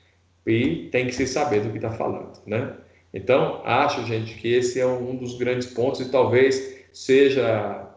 S3: E tem que se saber do que está falando, né? Então, acho, gente, que esse é um dos grandes pontos e talvez seja,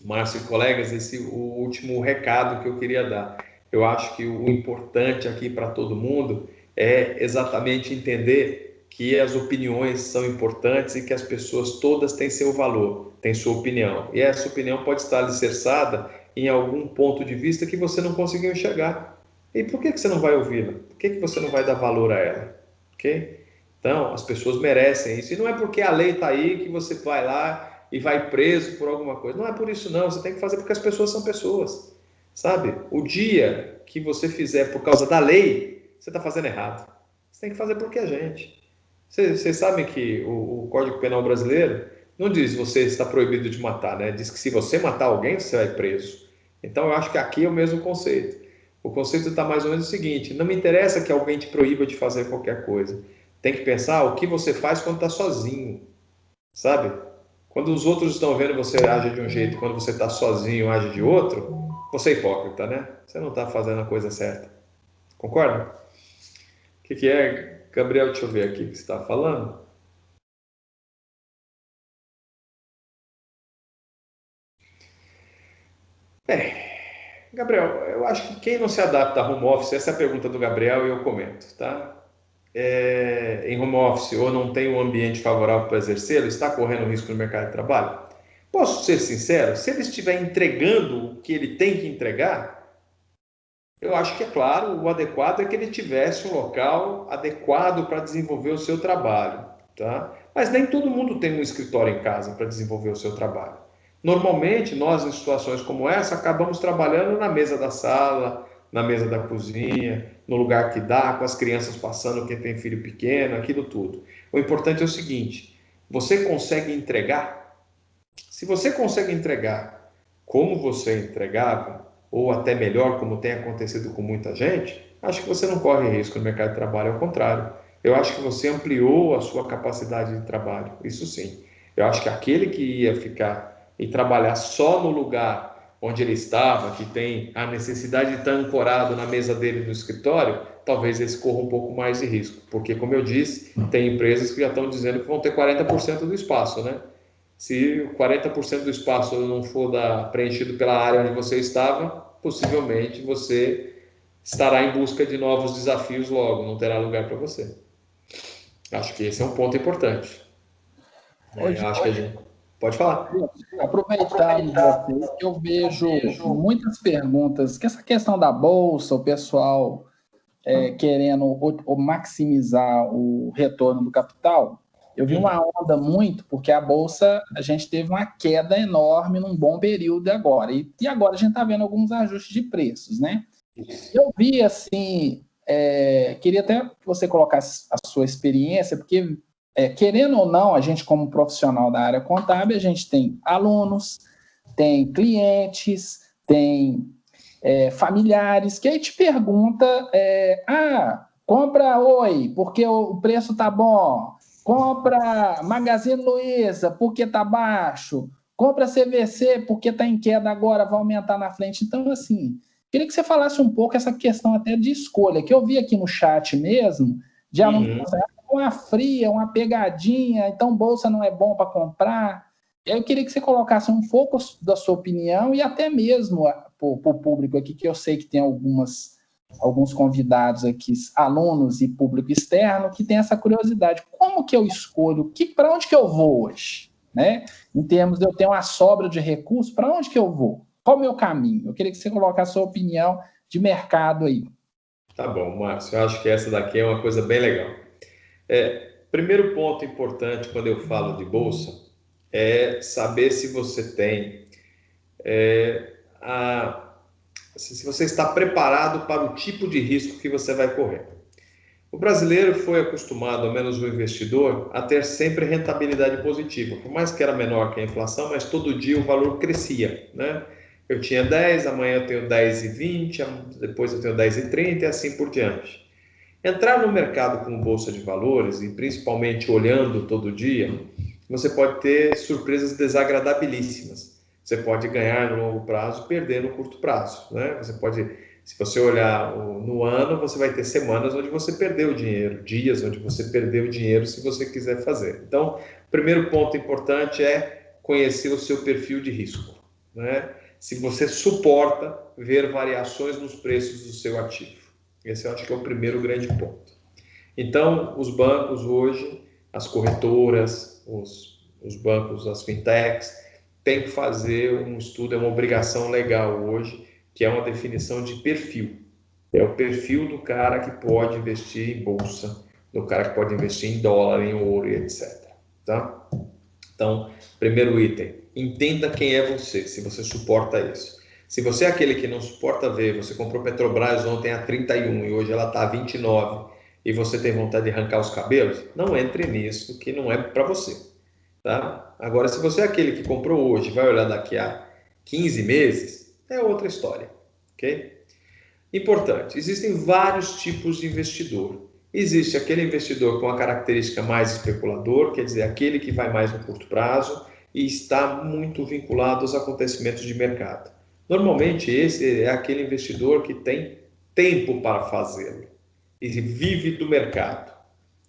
S3: Márcio e colegas, esse o último recado que eu queria dar. Eu acho que o importante aqui para todo mundo é exatamente entender que as opiniões são importantes e que as pessoas todas têm seu valor, têm sua opinião. E essa opinião pode estar alicerçada em algum ponto de vista que você não conseguiu enxergar. E por que você não vai ouvi-la? Por que você não vai dar valor a ela? Ok? Então, as pessoas merecem isso. E não é porque a lei está aí que você vai lá e vai preso por alguma coisa. Não é por isso, não. Você tem que fazer porque as pessoas são pessoas. Sabe? O dia que você fizer por causa da lei, você está fazendo errado. Você tem que fazer porque é gente. Vocês sabem que o Código Penal brasileiro não diz você está proibido de matar, né? Diz que se você matar alguém, você vai preso. Então, eu acho que aqui é o mesmo conceito. O conceito está mais ou menos o seguinte: não me interessa que alguém te proíba de fazer qualquer coisa. Tem que pensar o que você faz quando está sozinho, sabe? Quando os outros estão vendo você age de um jeito, quando você está sozinho age de outro, você é hipócrita, né? Você não está fazendo a coisa certa. Concorda? O que é, Gabriel? Deixa eu ver aqui o que você está falando. Gabriel, eu acho que quem não se adapta a home office, essa é a pergunta do Gabriel e eu comento, tá? Em home office ou não tem um ambiente favorável para exercê-lo, está correndo risco no mercado de trabalho? Posso ser sincero, se ele estiver entregando o que ele tem que entregar, eu acho que, é claro, o adequado é que ele tivesse um local adequado para desenvolver o seu trabalho, tá? Mas nem todo mundo tem um escritório em casa para desenvolver o seu trabalho. Normalmente, nós, em situações como essa, acabamos trabalhando na mesa da sala, na mesa da cozinha, no lugar que dá, com as crianças passando, quem tem filho pequeno, aquilo tudo. O importante é o seguinte: você consegue entregar? Se você consegue entregar como você entregava, ou até melhor, como tem acontecido com muita gente, acho que você não corre risco no mercado de trabalho, ao contrário. Eu acho que você ampliou a sua capacidade de trabalho, isso sim. Eu acho que aquele que ia ficar e trabalhar só no lugar onde ele estava, que tem a necessidade de estar ancorado na mesa dele no escritório, talvez esse corra um pouco mais de risco, porque, como eu disse, tem empresas que já estão dizendo que vão ter 40% do espaço, né? Se 40% do espaço não for preenchido pela área onde você estava, possivelmente você estará em busca de novos desafios logo, não terá lugar para você. Acho que esse é um ponto importante. Acho que a gente pode falar.
S1: Aproveitando você, que eu vejo muitas perguntas, que essa questão da bolsa, o pessoal querendo maximizar o retorno do capital. Eu vi uma onda muito, porque a Bolsa, a gente teve uma queda enorme num bom período agora. E agora a gente está vendo alguns ajustes de preços, né? Eu vi, assim, queria até que você colocasse a sua experiência, porque, querendo ou não, a gente como profissional da área contábil, a gente tem alunos, tem clientes, tem familiares, que aí te pergunta, compra Oi, porque o preço tá bom, compra Magazine Luiza, porque tá baixo, compra CVC, porque tá em queda agora, vai aumentar na frente. Então, assim, queria que você falasse um pouco essa questão até de escolha, que eu vi aqui no chat mesmo, de alunos uma fria, uma pegadinha, então bolsa não é bom para comprar. Eu queria que você colocasse um pouco da sua opinião e até mesmo para o público aqui, que eu sei que tem alguns convidados aqui, alunos e público externo, que tem essa curiosidade. Como que eu escolho? Para onde que eu vou hoje? Né? Em termos de eu ter uma sobra de recursos, para onde que eu vou? Qual o meu caminho? Eu queria que você colocasse a sua opinião de mercado aí.
S3: Tá bom, Márcio. Eu acho que essa daqui é uma coisa bem legal. Primeiro ponto importante quando eu falo de bolsa é saber se você tem se você está preparado para o tipo de risco que você vai correr. O brasileiro foi acostumado, ao menos o investidor, a ter sempre rentabilidade positiva, por mais que era menor que a inflação, mas todo dia o valor crescia, né? Eu tinha 10, amanhã eu tenho 10,20, depois eu tenho 10,30 e assim por diante. Entrar no mercado com bolsa de valores, e principalmente olhando todo dia, você pode ter surpresas desagradabilíssimas. Você pode ganhar no longo prazo e perder no curto prazo, né? Você pode, se você olhar no ano, você vai ter semanas onde você perdeu dinheiro, dias onde você perdeu dinheiro se você quiser fazer. Então, o primeiro ponto importante é conhecer o seu perfil de risco, né? Se você suporta ver variações nos preços do seu ativo. Esse eu acho que é o primeiro grande ponto. Então, os bancos hoje, as corretoras, os bancos, as fintechs, têm que fazer um estudo, é uma obrigação legal hoje, que é uma definição de perfil. É o perfil do cara que pode investir em bolsa, do cara que pode investir em dólar, em ouro e etc. Tá? Então, primeiro item, entenda quem é você, se você suporta isso. Se você é aquele que não suporta ver, você comprou Petrobras ontem a 31 e hoje ela está a 29 e você tem vontade de arrancar os cabelos, não entre nisso, que não é para você. Tá? Agora, se você é aquele que comprou hoje, vai olhar daqui a 15 meses, é outra história. Ok? Importante, existem vários tipos de investidor. Existe aquele investidor com a característica mais especulador, quer dizer, aquele que vai mais no curto prazo e está muito vinculado aos acontecimentos de mercado. Normalmente, esse é aquele investidor que tem tempo para fazê-lo e vive do mercado.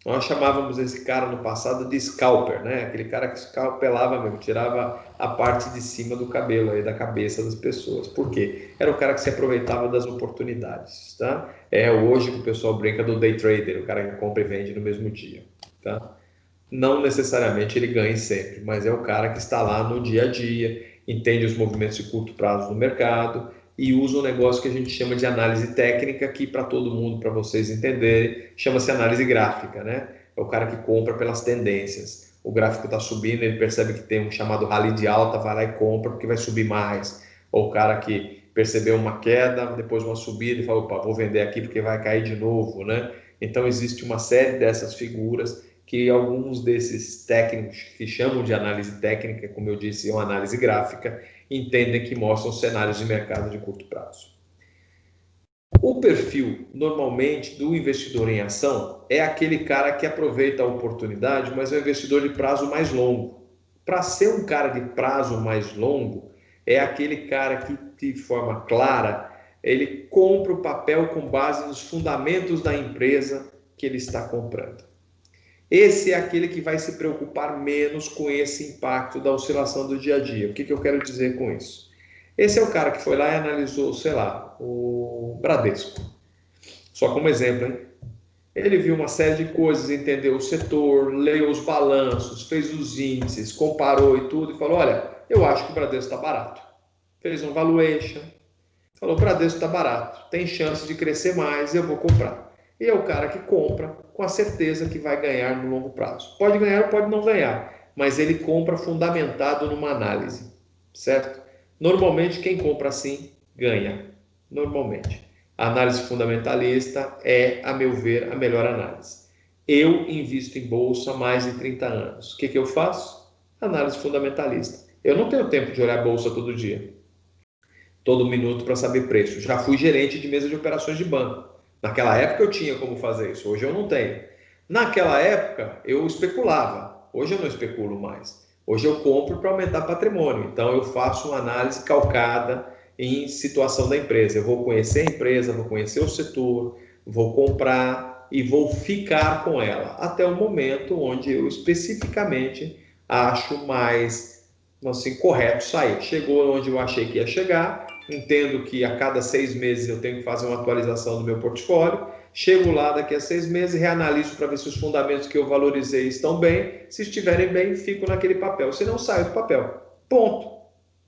S3: Nós chamávamos esse cara no passado de scalper, né? Aquele cara que scalpelava mesmo, tirava a parte de cima do cabelo aí, da cabeça das pessoas. Por quê? Era o cara que se aproveitava das oportunidades, tá? É hoje que o pessoal brinca do day trader, o cara que compra e vende no mesmo dia, tá? Não necessariamente ele ganha sempre, mas é o cara que está lá no dia a dia, entende os movimentos de curto prazo no mercado e usa um negócio que a gente chama de análise técnica, aqui para todo mundo, para vocês entenderem, chama-se análise gráfica, né? É o cara que compra pelas tendências. O gráfico está subindo, ele percebe que tem um chamado rally de alta, vai lá e compra porque vai subir mais. Ou o cara que percebeu uma queda, depois uma subida e fala, opa, vou vender aqui porque vai cair de novo, né? Então existe uma série dessas figuras que alguns desses técnicos que chamam de análise técnica, como eu disse, é uma análise gráfica, entendem que mostram cenários de mercado de curto prazo. O perfil, normalmente, do investidor em ação é aquele cara que aproveita a oportunidade, mas é um investidor de prazo mais longo. Para ser um cara de prazo mais longo, é aquele cara que, de forma clara, ele compra o papel com base nos fundamentos da empresa que ele está comprando. Esse é aquele que vai se preocupar menos com esse impacto da oscilação do dia a dia. O que eu quero dizer com isso? Esse é o cara que foi lá e analisou, sei lá, o Bradesco. Só como exemplo, hein? Ele viu uma série de coisas, entendeu o setor, leu os balanços, fez os índices, comparou e tudo, e falou, olha, eu acho que o Bradesco está barato. Fez um valuation, falou, o Bradesco está barato, tem chance de crescer mais, eu vou comprar. E é o cara que compra com a certeza que vai ganhar no longo prazo. Pode ganhar ou pode não ganhar, mas ele compra fundamentado numa análise, certo? Normalmente quem compra assim ganha, normalmente. A análise fundamentalista é, a meu ver, a melhor análise. Eu invisto em bolsa há mais de 30 anos. O que eu faço? Análise fundamentalista. Eu não tenho tempo de olhar a bolsa todo dia, todo minuto para saber preço. Já fui gerente de mesa de operações de banco. Naquela época eu tinha como fazer isso, hoje eu não tenho. Naquela época eu especulava, hoje eu não especulo mais. Hoje eu compro para aumentar patrimônio, então eu faço uma análise calcada em situação da empresa. Eu vou conhecer a empresa, vou conhecer o setor, vou comprar e vou ficar com ela até o momento onde eu especificamente acho mais assim, correto sair. Chegou onde eu achei que ia chegar, entendo que a cada 6 meses eu tenho que fazer uma atualização do meu portfólio, chego lá daqui a 6 meses, reanaliso para ver se os fundamentos que eu valorizei estão bem, se estiverem bem, fico naquele papel, se não saio do papel, ponto.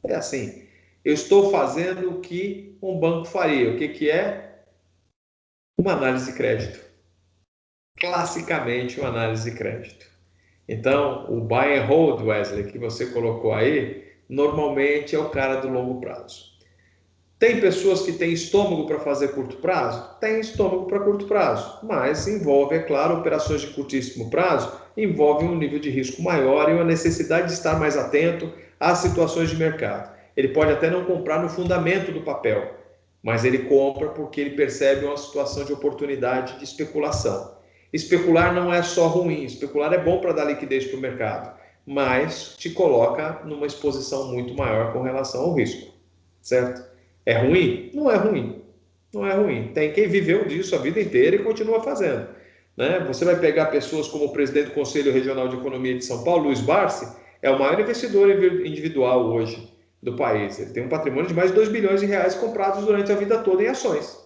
S3: É assim, eu estou fazendo o que um banco faria. O que é? Uma análise de crédito, classicamente uma análise de crédito. Então, o buy and hold, Wesley, que você colocou aí, normalmente é o cara do longo prazo. Tem pessoas que têm estômago para fazer curto prazo? Tem estômago para curto prazo, mas envolve, é claro, operações de curtíssimo prazo, envolve um nível de risco maior e uma necessidade de estar mais atento às situações de mercado. Ele pode até não comprar no fundamento do papel, mas ele compra porque ele percebe uma situação de oportunidade de especulação. Especular não é só ruim, especular é bom para dar liquidez para o mercado, mas te coloca numa exposição muito maior com relação ao risco, certo? É ruim? Não é ruim. Não é ruim. Tem quem viveu disso a vida inteira e continua fazendo, né? Você vai pegar pessoas como o presidente do Conselho Regional de Economia de São Paulo, Luiz Barsi, é o maior investidor individual hoje do país. Ele tem um patrimônio de mais de 2 bilhões de reais comprados durante a vida toda em ações.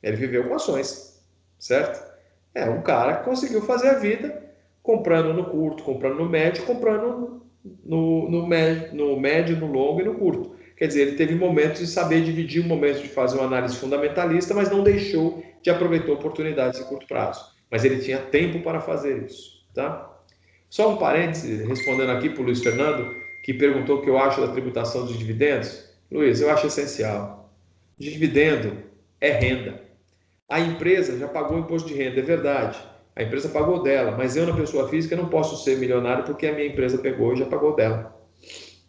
S3: Ele viveu com ações, certo? É um cara que conseguiu fazer a vida comprando no curto, comprando no médio, comprando no médio, no longo e no curto. Quer dizer, ele teve momentos de saber dividir, momentos de fazer uma análise fundamentalista, mas não deixou de aproveitar oportunidades de curto prazo. Mas ele tinha tempo para fazer isso, tá? Só um parêntese, respondendo aqui para o Luiz Fernando, que perguntou o que eu acho da tributação dos dividendos. Luiz, eu acho essencial. Dividendo é renda. A empresa já pagou o imposto de renda, é verdade. A empresa pagou dela, mas eu, na pessoa física, não posso ser milionário porque a minha empresa pegou e já pagou dela.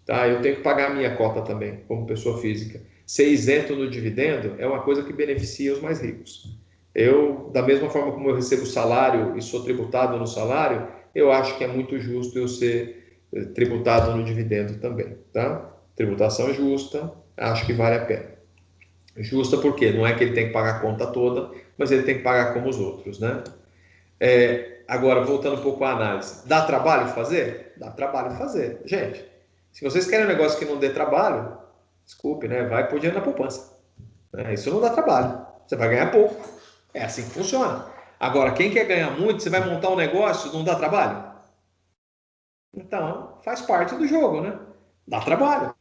S3: Tá? Eu tenho que pagar a minha cota também, como pessoa física. Ser isento no dividendo é uma coisa que beneficia os mais ricos. Eu, da mesma forma como eu recebo salário e sou tributado no salário, eu acho que é muito justo eu ser tributado no dividendo também. Tá? Tributação justa, acho que vale a pena. Justa porque não é que ele tem que pagar a conta toda, mas ele tem que pagar como os outros, né? Agora, voltando um pouco à análise. Dá trabalho fazer? Dá trabalho fazer. Gente, se vocês querem um negócio que não dê trabalho, desculpe, né? Vai pôr dinheiro na poupança. Isso não dá trabalho. Você vai ganhar pouco. É assim que funciona. Agora, quem quer ganhar muito, você vai montar um negócio, não dá trabalho? Então, faz parte do jogo, né? Dá trabalho.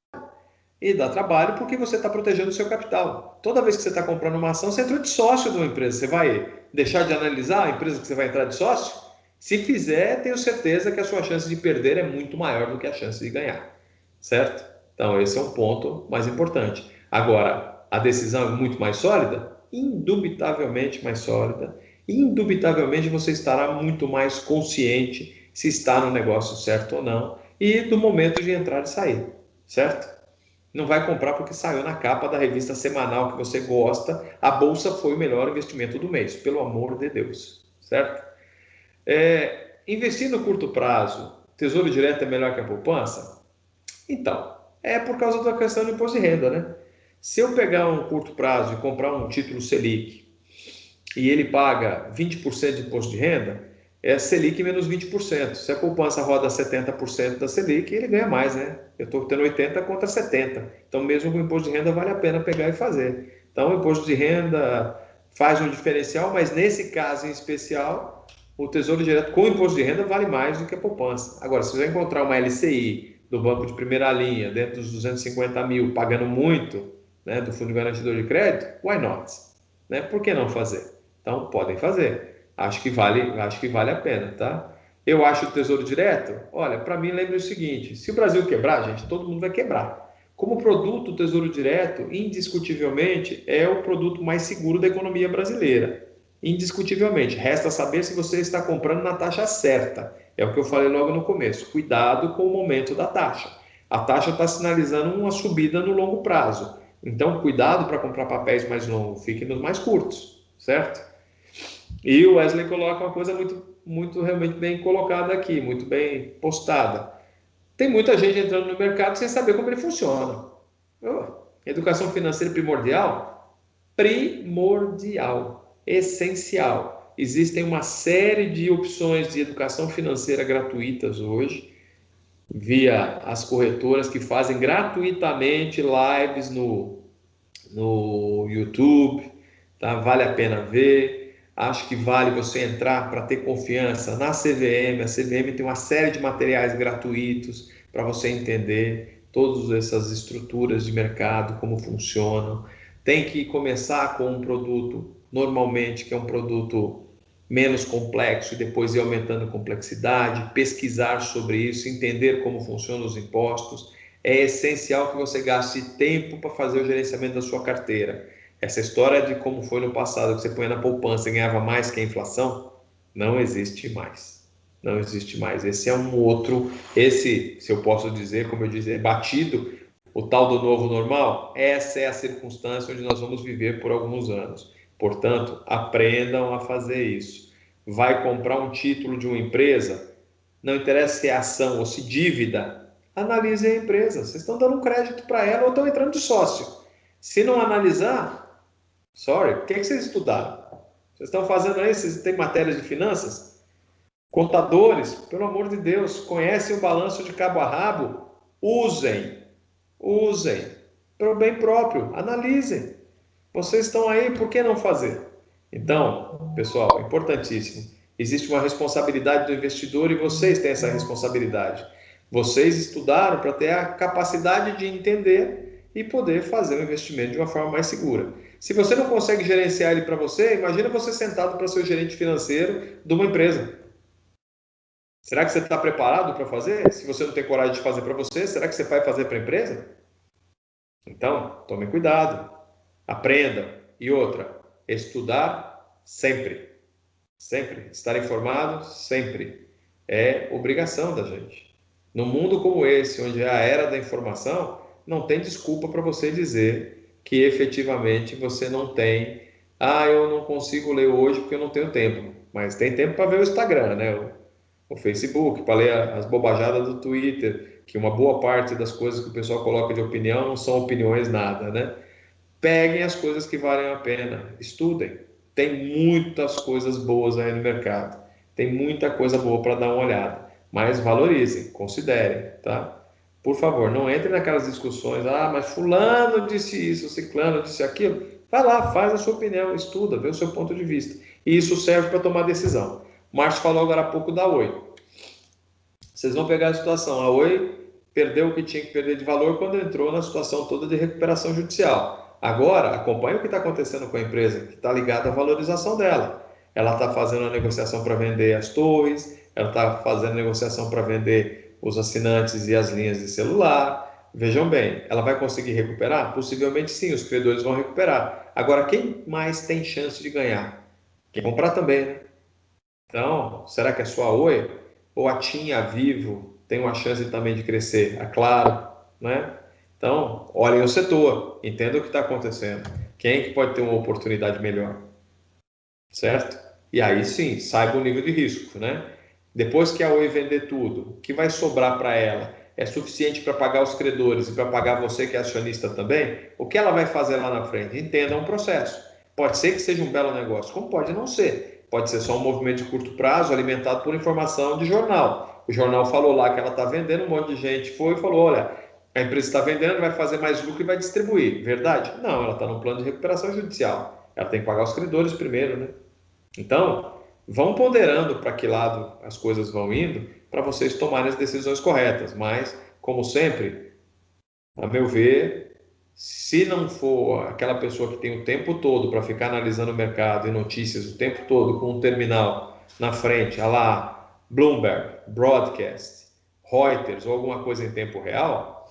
S3: E dá trabalho porque você está protegendo o seu capital. Toda vez que você está comprando uma ação, você entrou de sócio de uma empresa. Você vai deixar de analisar a empresa que você vai entrar de sócio? Se fizer, tenho certeza que a sua chance de perder é muito maior do que a chance de ganhar. Certo? Então, esse é um ponto mais importante. Agora, a decisão é muito mais sólida? Indubitavelmente mais sólida. Indubitavelmente você estará muito mais consciente se está no negócio certo ou não e do momento de entrar e sair. Certo? Não vai comprar porque saiu na capa da revista semanal que você gosta, a bolsa foi o melhor investimento do mês, pelo amor de Deus, certo? Investir no curto prazo, tesouro direto é melhor que a poupança? Então, é por causa da questão do imposto de renda, né? Se eu pegar um curto prazo e comprar um título Selic e ele paga 20% de imposto de renda, é Selic menos 20%. Se a poupança roda 70% da Selic, ele ganha mais, né? Eu estou tendo 80 contra 70. Então, mesmo com o imposto de renda, vale a pena pegar e fazer. Então, o imposto de renda faz um diferencial, mas nesse caso em especial, o Tesouro Direto com o imposto de renda vale mais do que a poupança. Agora, se você encontrar uma LCI do banco de primeira linha, dentro dos 250 mil, pagando muito, né, do Fundo Garantidor de Crédito, why not? Né? Por que não fazer? Então, podem fazer. Acho que vale a pena, tá? Eu acho o Tesouro Direto, olha, para mim lembra o seguinte, se o Brasil quebrar, gente, todo mundo vai quebrar. Como produto, o Tesouro Direto, indiscutivelmente, é o produto mais seguro da economia brasileira. Indiscutivelmente. Resta saber se você está comprando na taxa certa. É o que eu falei logo no começo. Cuidado com o momento da taxa. A taxa está sinalizando uma subida no longo prazo. Então, cuidado para comprar papéis mais longos. Fique nos mais curtos, certo? E o Wesley coloca uma coisa muito realmente bem colocada aqui, muito bem postada. Tem muita gente entrando no mercado sem saber como ele funciona. Educação financeira primordial? Primordial, essencial. Existem uma série de opções de educação financeira gratuitas hoje, via as corretoras que fazem gratuitamente lives no YouTube, tá? Vale a pena ver. Acho que vale você entrar para ter confiança na CVM. A CVM tem uma série de materiais gratuitos para você entender todas essas estruturas de mercado, como funcionam. Tem que começar com um produto, normalmente, que é um produto menos complexo e depois ir aumentando a complexidade, pesquisar sobre isso, entender como funcionam os impostos. É essencial que você gaste tempo para fazer o gerenciamento da sua carteira. Essa história de como foi no passado, que você põe na poupança e ganhava mais que a inflação, não existe mais. Não existe mais. Esse é um outro, se eu posso dizer, como eu disse, batido, o tal do novo normal. Essa é a circunstância onde nós vamos viver por alguns anos. Portanto, aprendam a fazer isso. Vai comprar um título de uma empresa, não interessa se é ação ou se dívida, analise a empresa. Vocês estão dando crédito para ela ou estão entrando de sócio. Se não analisar, sorry, o que vocês estudaram? Vocês estão fazendo aí, vocês têm matérias de finanças? Contadores, pelo amor de Deus, conhecem o balanço de cabo a rabo? Usem para o bem próprio, analisem. Vocês estão aí, por que não fazer? Então, pessoal, importantíssimo. Existe uma responsabilidade do investidor e vocês têm essa responsabilidade. Vocês estudaram para ter a capacidade de entender e poder fazer o investimento de uma forma mais segura. Se você não consegue gerenciar ele para você, imagina você sentado para ser o gerente financeiro de uma empresa. Será que você está preparado para fazer? Se você não tem coragem de fazer para você, será que você vai fazer para a empresa? Então, tome cuidado, aprenda. E outra, estudar sempre. Sempre. Estar informado sempre. É obrigação da gente. Num mundo como esse, onde é a era da informação, não tem desculpa para você dizer que efetivamente você não tem. Ah, eu não consigo ler hoje porque eu não tenho tempo. Mas tem tempo para ver o Instagram, né? O Facebook, para ler as bobajadas do Twitter, que uma boa parte das coisas que o pessoal coloca de opinião não são opiniões nada, né? Peguem as coisas que valem a pena, estudem. Tem muitas coisas boas aí no mercado, tem muita coisa boa para dar uma olhada, mas valorizem, considerem, tá? Por favor, não entre naquelas discussões, mas fulano disse isso, ciclano disse aquilo. Vai lá, faz a sua opinião, estuda, vê o seu ponto de vista. E isso serve para tomar decisão. Márcio falou agora há pouco da Oi. Vocês vão pegar a situação, a Oi perdeu o que tinha que perder de valor quando entrou na situação toda de recuperação judicial. Agora, acompanhe o que está acontecendo com a empresa, que está ligada à valorização dela. Ela está fazendo a negociação para vender as torres, ela está fazendo a negociação para vender os assinantes e as linhas de celular. Vejam bem, ela vai conseguir recuperar? Possivelmente sim, os credores vão recuperar. Agora, quem mais tem chance de ganhar? Quem comprar também, né? Então, será que é só a Oi? Ou a TIM, a Vivo, tem uma chance também de crescer? A Claro, né? Então, olhem o setor, entendam o que está acontecendo. Quem é que pode ter uma oportunidade melhor? Certo? E aí sim, saiba o nível de risco, né? Depois que a Oi vender tudo, o que vai sobrar para ela é suficiente para pagar os credores e para pagar você que é acionista também? O que ela vai fazer lá na frente? Entenda um processo. Pode ser que seja um belo negócio, como pode não ser. Pode ser só um movimento de curto prazo alimentado por informação de jornal. O jornal falou lá que ela está vendendo, um monte de gente foi e falou, olha, a empresa está vendendo, vai fazer mais lucro e vai distribuir. Verdade? Não, ela está num plano de recuperação judicial. Ela tem que pagar os credores primeiro, né? Então, vão ponderando para que lado as coisas vão indo para vocês tomarem as decisões corretas. Mas, como sempre, a meu ver, se não for aquela pessoa que tem o tempo todo para ficar analisando o mercado e notícias o tempo todo com um terminal na frente, a lá Bloomberg, Broadcast, Reuters ou alguma coisa em tempo real,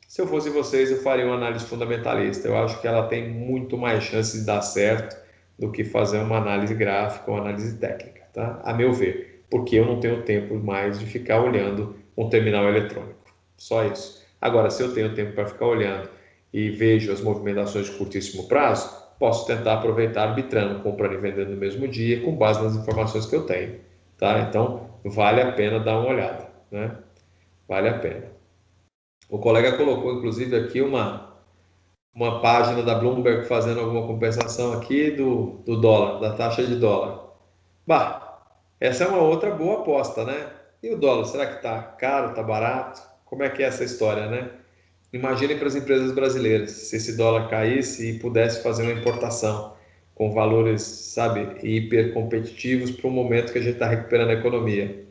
S3: se eu fosse vocês, eu faria uma análise fundamentalista. Eu acho que ela tem muito mais chance de dar certo do que fazer uma análise gráfica ou análise técnica, tá? A meu ver, porque eu não tenho tempo mais de ficar olhando um terminal eletrônico. Só isso. Agora, se eu tenho tempo para ficar olhando e vejo as movimentações de curtíssimo prazo, posso tentar aproveitar arbitrando, comprando e vendendo no mesmo dia, com base nas informações que eu tenho, tá? Então, vale a pena dar uma olhada, né? Vale a pena. O colega colocou, inclusive, aqui uma página da Bloomberg fazendo alguma compensação aqui do dólar, da taxa de dólar. Bah, essa é uma outra boa aposta, né? E o dólar, será que está caro, está barato? Como é que é essa história, né? Imaginem para as empresas brasileiras, se esse dólar caísse e pudesse fazer uma importação com valores, sabe, hiper competitivos para o momento que a gente está recuperando a economia.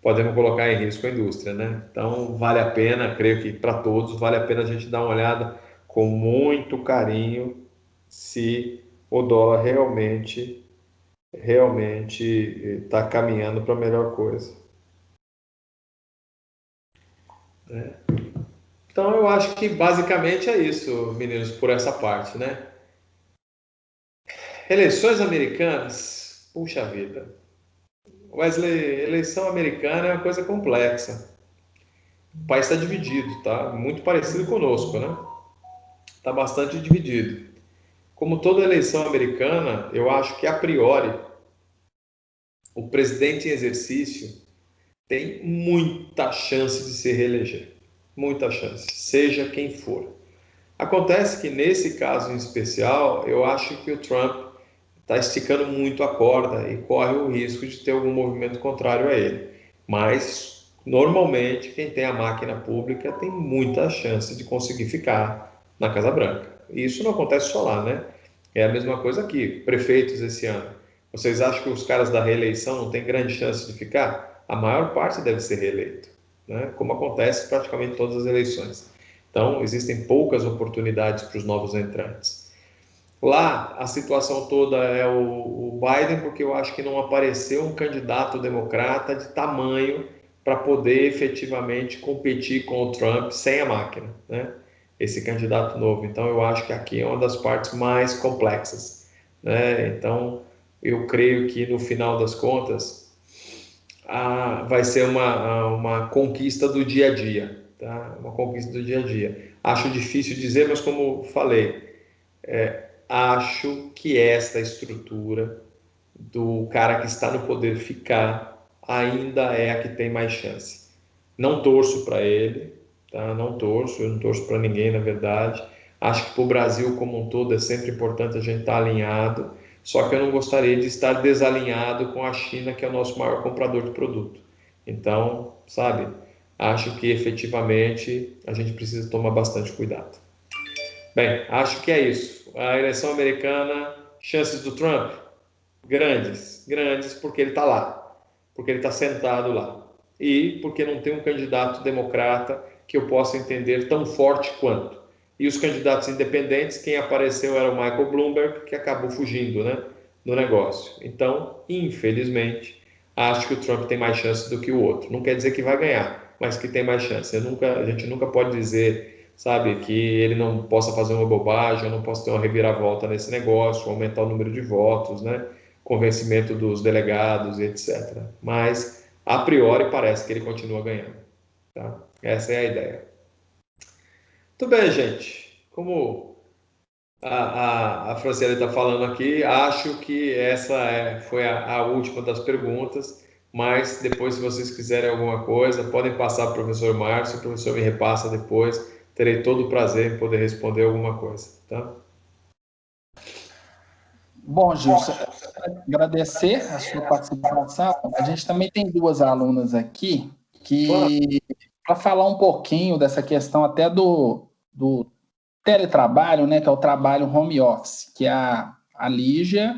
S3: Podemos colocar em risco a indústria, né? Então, vale a pena, creio que para todos, vale a pena a gente dar uma olhada com muito carinho se o dólar realmente está caminhando para a melhor coisa, né? Então, eu acho que basicamente é isso, meninos, por essa parte, né? Eleições americanas, puxa vida. Wesley, eleição americana é uma coisa complexa. O país está dividido, tá? Muito parecido conosco, né? Está bastante dividido. Como toda eleição americana, eu acho que a priori o presidente em exercício tem muita chance de se reeleger. Muita chance, seja quem for. Acontece que nesse caso em especial, eu acho que o Trump está esticando muito a corda e corre o risco de ter algum movimento contrário a ele. Mas, normalmente, quem tem a máquina pública tem muita chance de conseguir ficar na Casa Branca. E isso não acontece só lá, né? É a mesma coisa aqui, prefeitos esse ano. Vocês acham que os caras da reeleição não têm grande chance de ficar? A maior parte deve ser reeleito, né? Como acontece praticamente em todas as eleições. Então, existem poucas oportunidades para os novos entrantes. Lá, a situação toda é o Biden, porque eu acho que não apareceu um candidato democrata de tamanho para poder efetivamente competir com o Trump sem a máquina, né? Esse candidato novo. Então, eu acho que aqui é uma das partes mais complexas, né? Então, eu creio que no final das contas, vai ser uma conquista do dia a dia, tá? Uma conquista do dia a dia. Acho difícil dizer, mas como falei, acho que esta estrutura do cara que está no poder ficar ainda é a que tem mais chance. Não torço para ele, tá? Não torço, eu não torço para ninguém, na verdade. Acho que para o Brasil como um todo é sempre importante a gente estar alinhado, só que eu não gostaria de estar desalinhado com a China, que é o nosso maior comprador de produto. Então, sabe, acho que efetivamente a gente precisa tomar bastante cuidado. Bem, acho que é isso. A eleição americana, chances do Trump? Grandes, grandes, porque ele está lá, porque ele está sentado lá. E porque não tem um candidato democrata que eu possa entender tão forte quanto. E os candidatos independentes, quem apareceu era o Michael Bloomberg, que acabou fugindo, né, no negócio. Então, infelizmente, acho que o Trump tem mais chance do que o outro. Não quer dizer que vai ganhar, mas que tem mais chance. A gente nunca pode dizer, sabe, que ele não possa fazer uma bobagem, ou não possa ter uma reviravolta nesse negócio, aumentar o número de votos, né? Convencimento dos delegados, etc. Mas, a priori, parece que ele continua ganhando. Tá? Essa é a ideia. Muito bem, gente. Como a Franciele está falando aqui, acho que essa foi a última das perguntas, mas depois, se vocês quiserem alguma coisa, podem passar para o professor Márcio, o professor me repassa depois, terei todo o prazer em poder responder alguma coisa. Tá?
S1: Bom, Gilson, agradecer a sua participação. A gente também tem duas alunas aqui
S3: Claro.
S1: que, para falar um pouquinho dessa questão até do teletrabalho, né, que é o trabalho home office, que é a Lígia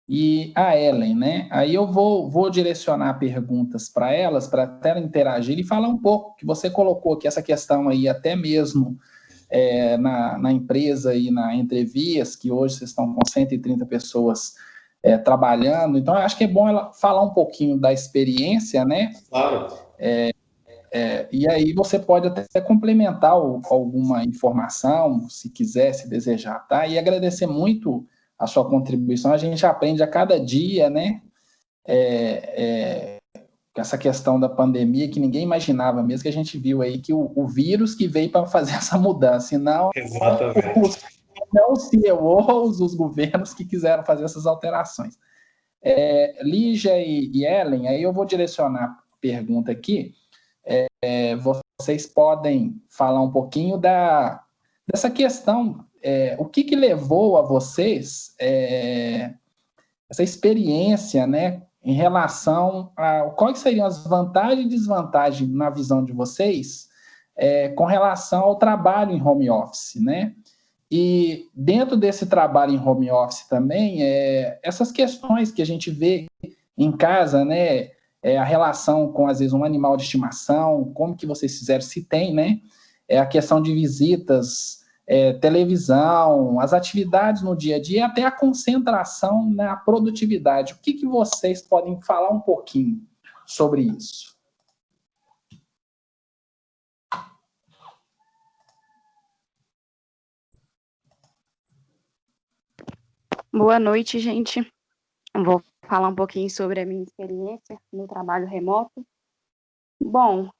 S1: e a Ellen, né? Aí eu vou direcionar perguntas para elas, para até interagir e falar um pouco, que você colocou aqui essa questão aí, até mesmo na empresa e na Entrevias, que hoje vocês estão com 130 pessoas trabalhando, então eu acho que é bom ela falar um pouquinho da experiência, né?
S3: Claro.
S1: E aí você pode até complementar alguma informação, se quiser, se desejar, tá? E agradecer muito a sua contribuição. A gente aprende a cada dia, né? Essa questão da pandemia que ninguém imaginava mesmo, que a gente viu aí que o vírus que veio para fazer essa mudança, e não os CEOs, os governos que quiseram fazer essas alterações. Lígia e Ellen, aí eu vou direcionar a pergunta aqui. Vocês podem falar um pouquinho dessa questão, o que levou a vocês essa experiência, né, em relação a quais seriam as vantagens e desvantagens na visão de vocês com relação ao trabalho em home office, né? E dentro desse trabalho em home office também, essas questões que a gente vê em casa, né? A relação com, às vezes, um animal de estimação, como que vocês fizeram, se tem, né? A questão de visitas, televisão, as atividades no dia a dia, até a concentração na produtividade. O que vocês podem falar um pouquinho sobre isso?
S4: Boa noite, gente. Vou falar um pouquinho sobre a minha experiência no trabalho remoto. Bom,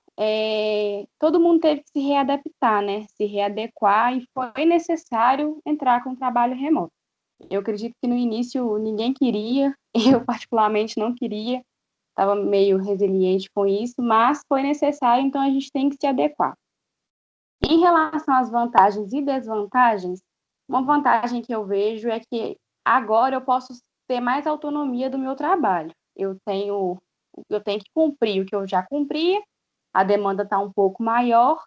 S4: todo mundo teve que se readaptar, né? Se readequar e foi necessário entrar com o trabalho remoto. Eu acredito que no início ninguém queria, eu particularmente não queria, estava meio resiliente com isso, mas foi necessário, então a gente tem que se adequar. Em relação às vantagens e desvantagens, uma vantagem que eu vejo é que agora eu posso ter mais autonomia do meu trabalho. Eu tenho que cumprir o que eu já cumpria, a demanda está um pouco maior,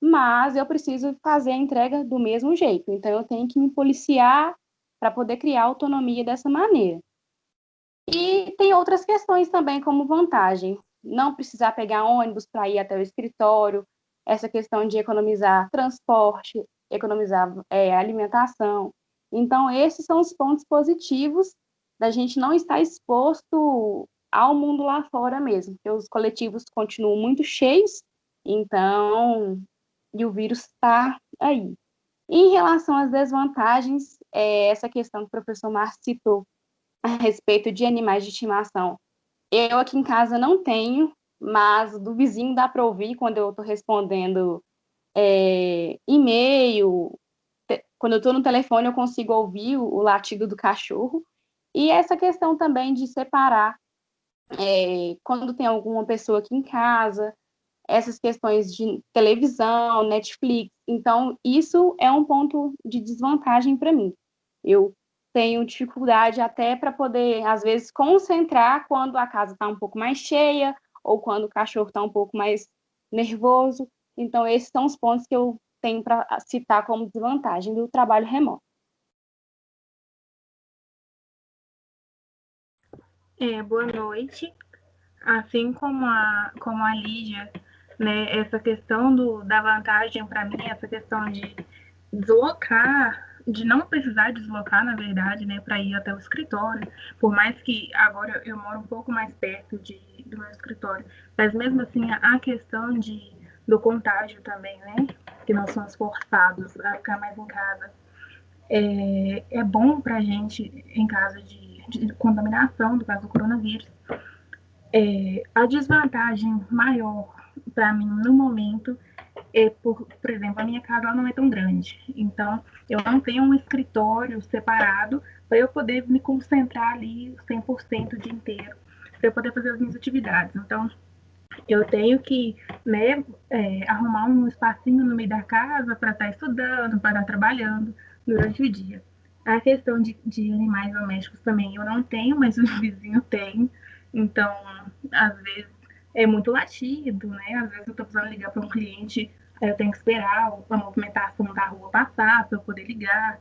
S4: mas eu preciso fazer a entrega do mesmo jeito. Então, eu tenho que me policiar para poder criar autonomia dessa maneira. E tem outras questões também como vantagem. Não precisar pegar ônibus para ir até o escritório, essa questão de economizar transporte, economizar alimentação. Então, esses são os pontos positivos da gente não estar exposto ao mundo lá fora mesmo, porque os coletivos continuam muito cheios, então, e o vírus está aí. Em relação às desvantagens, essa questão que o professor Márcio citou a respeito de animais de estimação, eu aqui em casa não tenho, mas do vizinho dá para ouvir quando eu estou respondendo e-mail, quando eu estou no telefone eu consigo ouvir o latido do cachorro, e essa questão também de separar quando tem alguma pessoa aqui em casa, essas questões de televisão, Netflix, então isso é um ponto de desvantagem para mim. Eu tenho dificuldade até para poder, às vezes, concentrar quando a casa está um pouco mais cheia ou quando o cachorro está um pouco mais nervoso. Então, esses são os pontos que eu tenho para citar como desvantagem do trabalho remoto.
S5: Boa noite. Assim como a Lígia, né, essa questão da vantagem para mim, essa questão de deslocar, de não precisar deslocar, na verdade, né, para ir até o escritório, por mais que agora eu moro um pouco mais perto do meu escritório, mas mesmo assim a questão do contágio também, né, que nós somos forçados a ficar mais em casa, é bom para a gente em caso de contaminação, do caso do coronavírus. A desvantagem maior para mim no momento por exemplo, a minha casa não é tão grande, então eu não tenho um escritório separado para eu poder me concentrar ali 100% o dia inteiro, para eu poder fazer as minhas atividades. Então, eu tenho que, né, arrumar um espacinho no meio da casa para estar estudando, para estar trabalhando durante o dia. A questão de animais domésticos também eu não tenho, mas o vizinho tem. Então, às vezes, é muito latido, né? Às vezes eu estou precisando ligar para um cliente, aí eu tenho que esperar a movimentação da rua passar para eu poder ligar.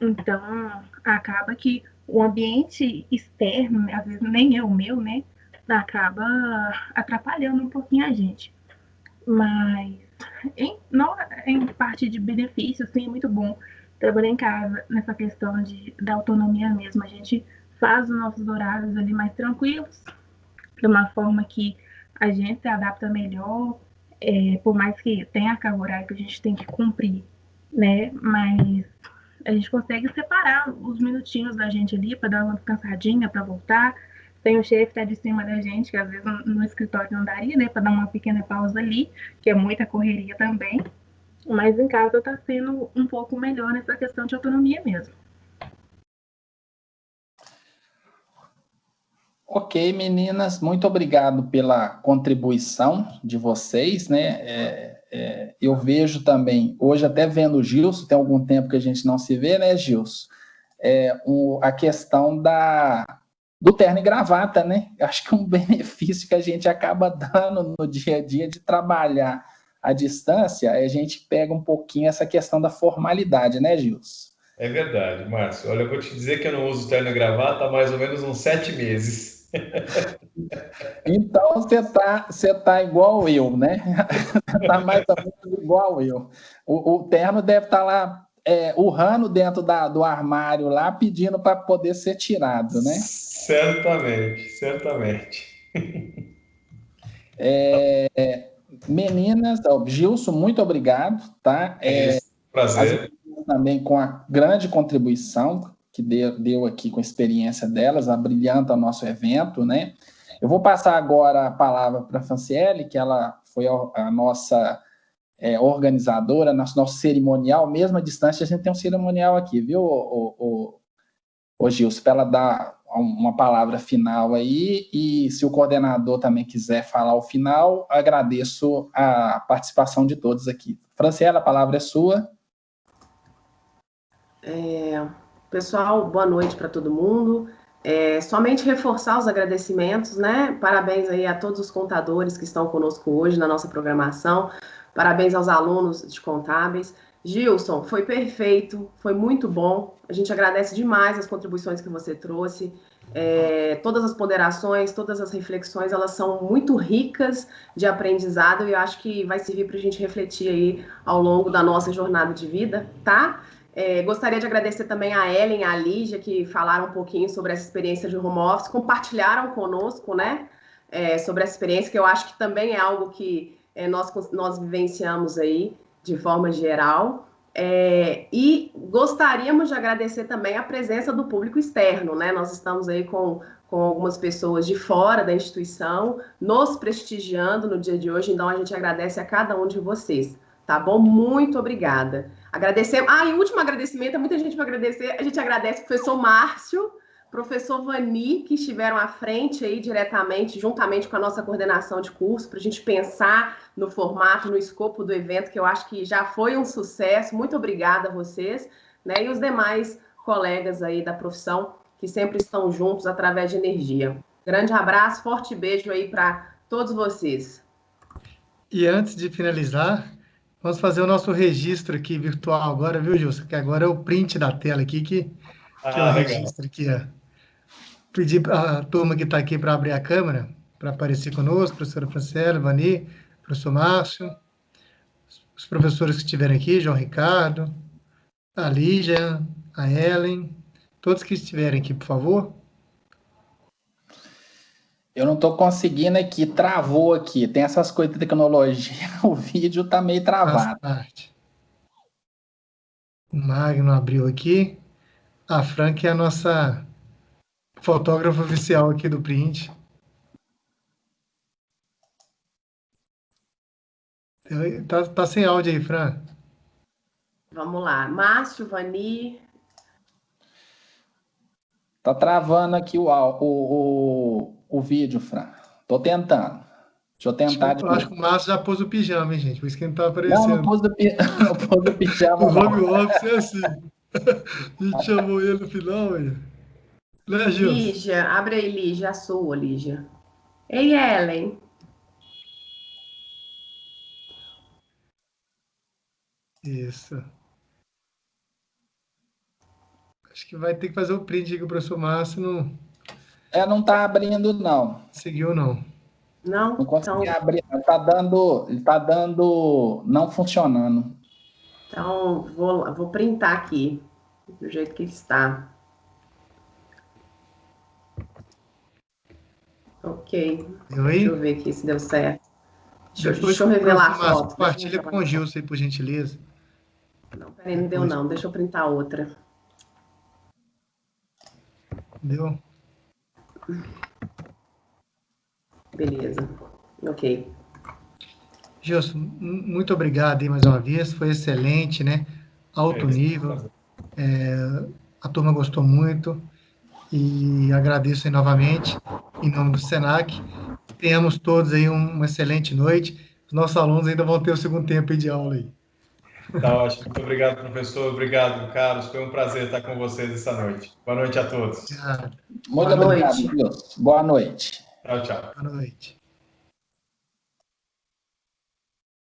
S5: Então, acaba que o ambiente externo, às vezes nem é o meu, né? Acaba atrapalhando um pouquinho a gente. Mas, em parte de benefícios, sim, é muito bom trabalhar em casa, nessa questão da autonomia mesmo. A gente faz os nossos horários ali mais tranquilos, de uma forma que a gente se adapta melhor, por mais que tenha a carga horária que a gente tem que cumprir, né? Mas a gente consegue separar os minutinhos da gente ali para dar uma descansadinha, para voltar. Tem o chefe que tá de cima da gente, que às vezes no escritório não daria, né, para dar uma pequena pausa ali, que é muita correria também. Mas em casa está sendo um pouco melhor nessa questão de autonomia mesmo.
S1: Ok, meninas, muito obrigado pela contribuição de vocês, né? Eu vejo também, hoje até vendo o Gilson, tem algum tempo que a gente não se vê, né, Gilson? A questão do terno e gravata, né? Acho que é um benefício que a gente acaba dando no dia a dia de trabalhar à distância, a gente pega um pouquinho essa questão da formalidade, né, Gilson?
S3: É verdade, Márcio. Olha, eu vou te dizer que eu não uso terno e gravata há mais ou menos uns 7 meses.
S1: Então você tá igual eu, né? Tá mais ou menos igual eu. O terno deve estar lá urrando dentro do armário lá, pedindo para poder ser tirado, né?
S3: Certamente, certamente.
S1: Meninas, Gilson, muito obrigado, tá?
S3: Prazer.
S1: Também com a grande contribuição que deu aqui com a experiência delas, abrilhanta o nosso evento, né? Eu vou passar agora a palavra para a Franciele, que ela foi a nossa organizadora, nosso cerimonial, mesmo à distância, a gente tem um cerimonial aqui, viu, Gilson, para ela dar uma palavra final aí, e se o coordenador também quiser falar o final, agradeço a participação de todos aqui. Franciele, a palavra é sua.
S6: Pessoal, boa noite para todo mundo. Somente reforçar os agradecimentos, né? Parabéns aí a todos os contadores que estão conosco hoje na nossa programação. Parabéns aos alunos de contábeis. Gilson, foi perfeito, foi muito bom. A gente agradece demais as contribuições que você trouxe. Todas as ponderações, todas as reflexões, elas são muito ricas de aprendizado e eu acho que vai servir para a gente refletir aí ao longo da nossa jornada de vida, tá? Gostaria de agradecer também a Ellen e a Lígia, que falaram um pouquinho sobre essa experiência de home office, compartilharam conosco, né, sobre essa experiência, que eu acho que também é algo que nós vivenciamos aí, de forma geral. E gostaríamos de agradecer também a presença do público externo, né? Nós estamos aí com algumas pessoas de fora da instituição, nos prestigiando no dia de hoje, então a gente agradece a cada um de vocês. Tá bom? Muito obrigada. Agradecer. E o último agradecimento, muita gente vai agradecer. A gente agradece o professor Márcio, professor Vani, que estiveram à frente aí diretamente, juntamente com a nossa coordenação de curso, para a gente pensar no formato, no escopo do evento, que eu acho que já foi um sucesso. Muito obrigada a vocês, né? E os demais colegas aí da profissão, que sempre estão juntos através de energia. Grande abraço, forte beijo aí para todos vocês.
S2: E antes de finalizar, vamos fazer o nosso registro aqui virtual agora, viu, Gilson? Que agora é o print da tela aqui, que é o registro aqui, ó. Pedir para a turma que está aqui para abrir a câmera, para aparecer conosco, professora Franciele, Vani, professor Márcio, os professores que estiverem aqui, João Ricardo, a Lígia, a Ellen, todos que estiverem aqui, por favor.
S1: Eu não estou conseguindo aqui, travou aqui. Tem essas coisas de tecnologia, o vídeo está meio travado.
S2: O Magno abriu aqui. A Frank é a nossa fotógrafa oficial aqui do print. Tá sem áudio aí, Fran.
S6: Vamos lá. Márcio, Vani.
S1: Tá travando aqui o vídeo, Fran. Tô tentando. Deixa eu tentar.
S2: Eu acho que o Márcio já pôs o pijama, hein, gente? Por isso que não tá aparecendo.
S1: Não pôs o pijama.
S2: O home office é assim. A gente chamou ele no final, aí. Né, Gilson?
S6: Lígia, abre aí, Lígia, a sua, Lígia. Ei, Ellen.
S2: Isso. Acho que vai ter que fazer o print aqui, o professor Márcio não...
S1: Não tá abrindo, não.
S2: Seguiu, não.
S6: Não
S1: consegui abrir. Ele tá dando não funcionando.
S6: Então, vou printar aqui, do jeito que está. Ok. Deixa eu ver aqui se deu certo. Deixa eu revelar a foto.
S2: Compartilha com o Gilson aí, por gentileza.
S6: Não, peraí, não deu não. Deixa eu printar outra.
S2: Deu?
S6: Beleza. Ok.
S2: Gilson, muito obrigado aí mais uma vez. Foi excelente, né? Alto nível. A turma gostou muito. E agradeço aí novamente, em nome do SENAC. Tenhamos todos aí uma excelente noite. Os nossos alunos ainda vão ter o segundo tempo aí de aula aí.
S3: Tá ótimo. Muito obrigado, professor. Obrigado, Carlos. Foi um prazer estar com vocês essa noite. Boa noite a todos.
S1: Muito obrigado, Deus. Boa noite.
S3: Tchau, tchau.
S2: Boa noite.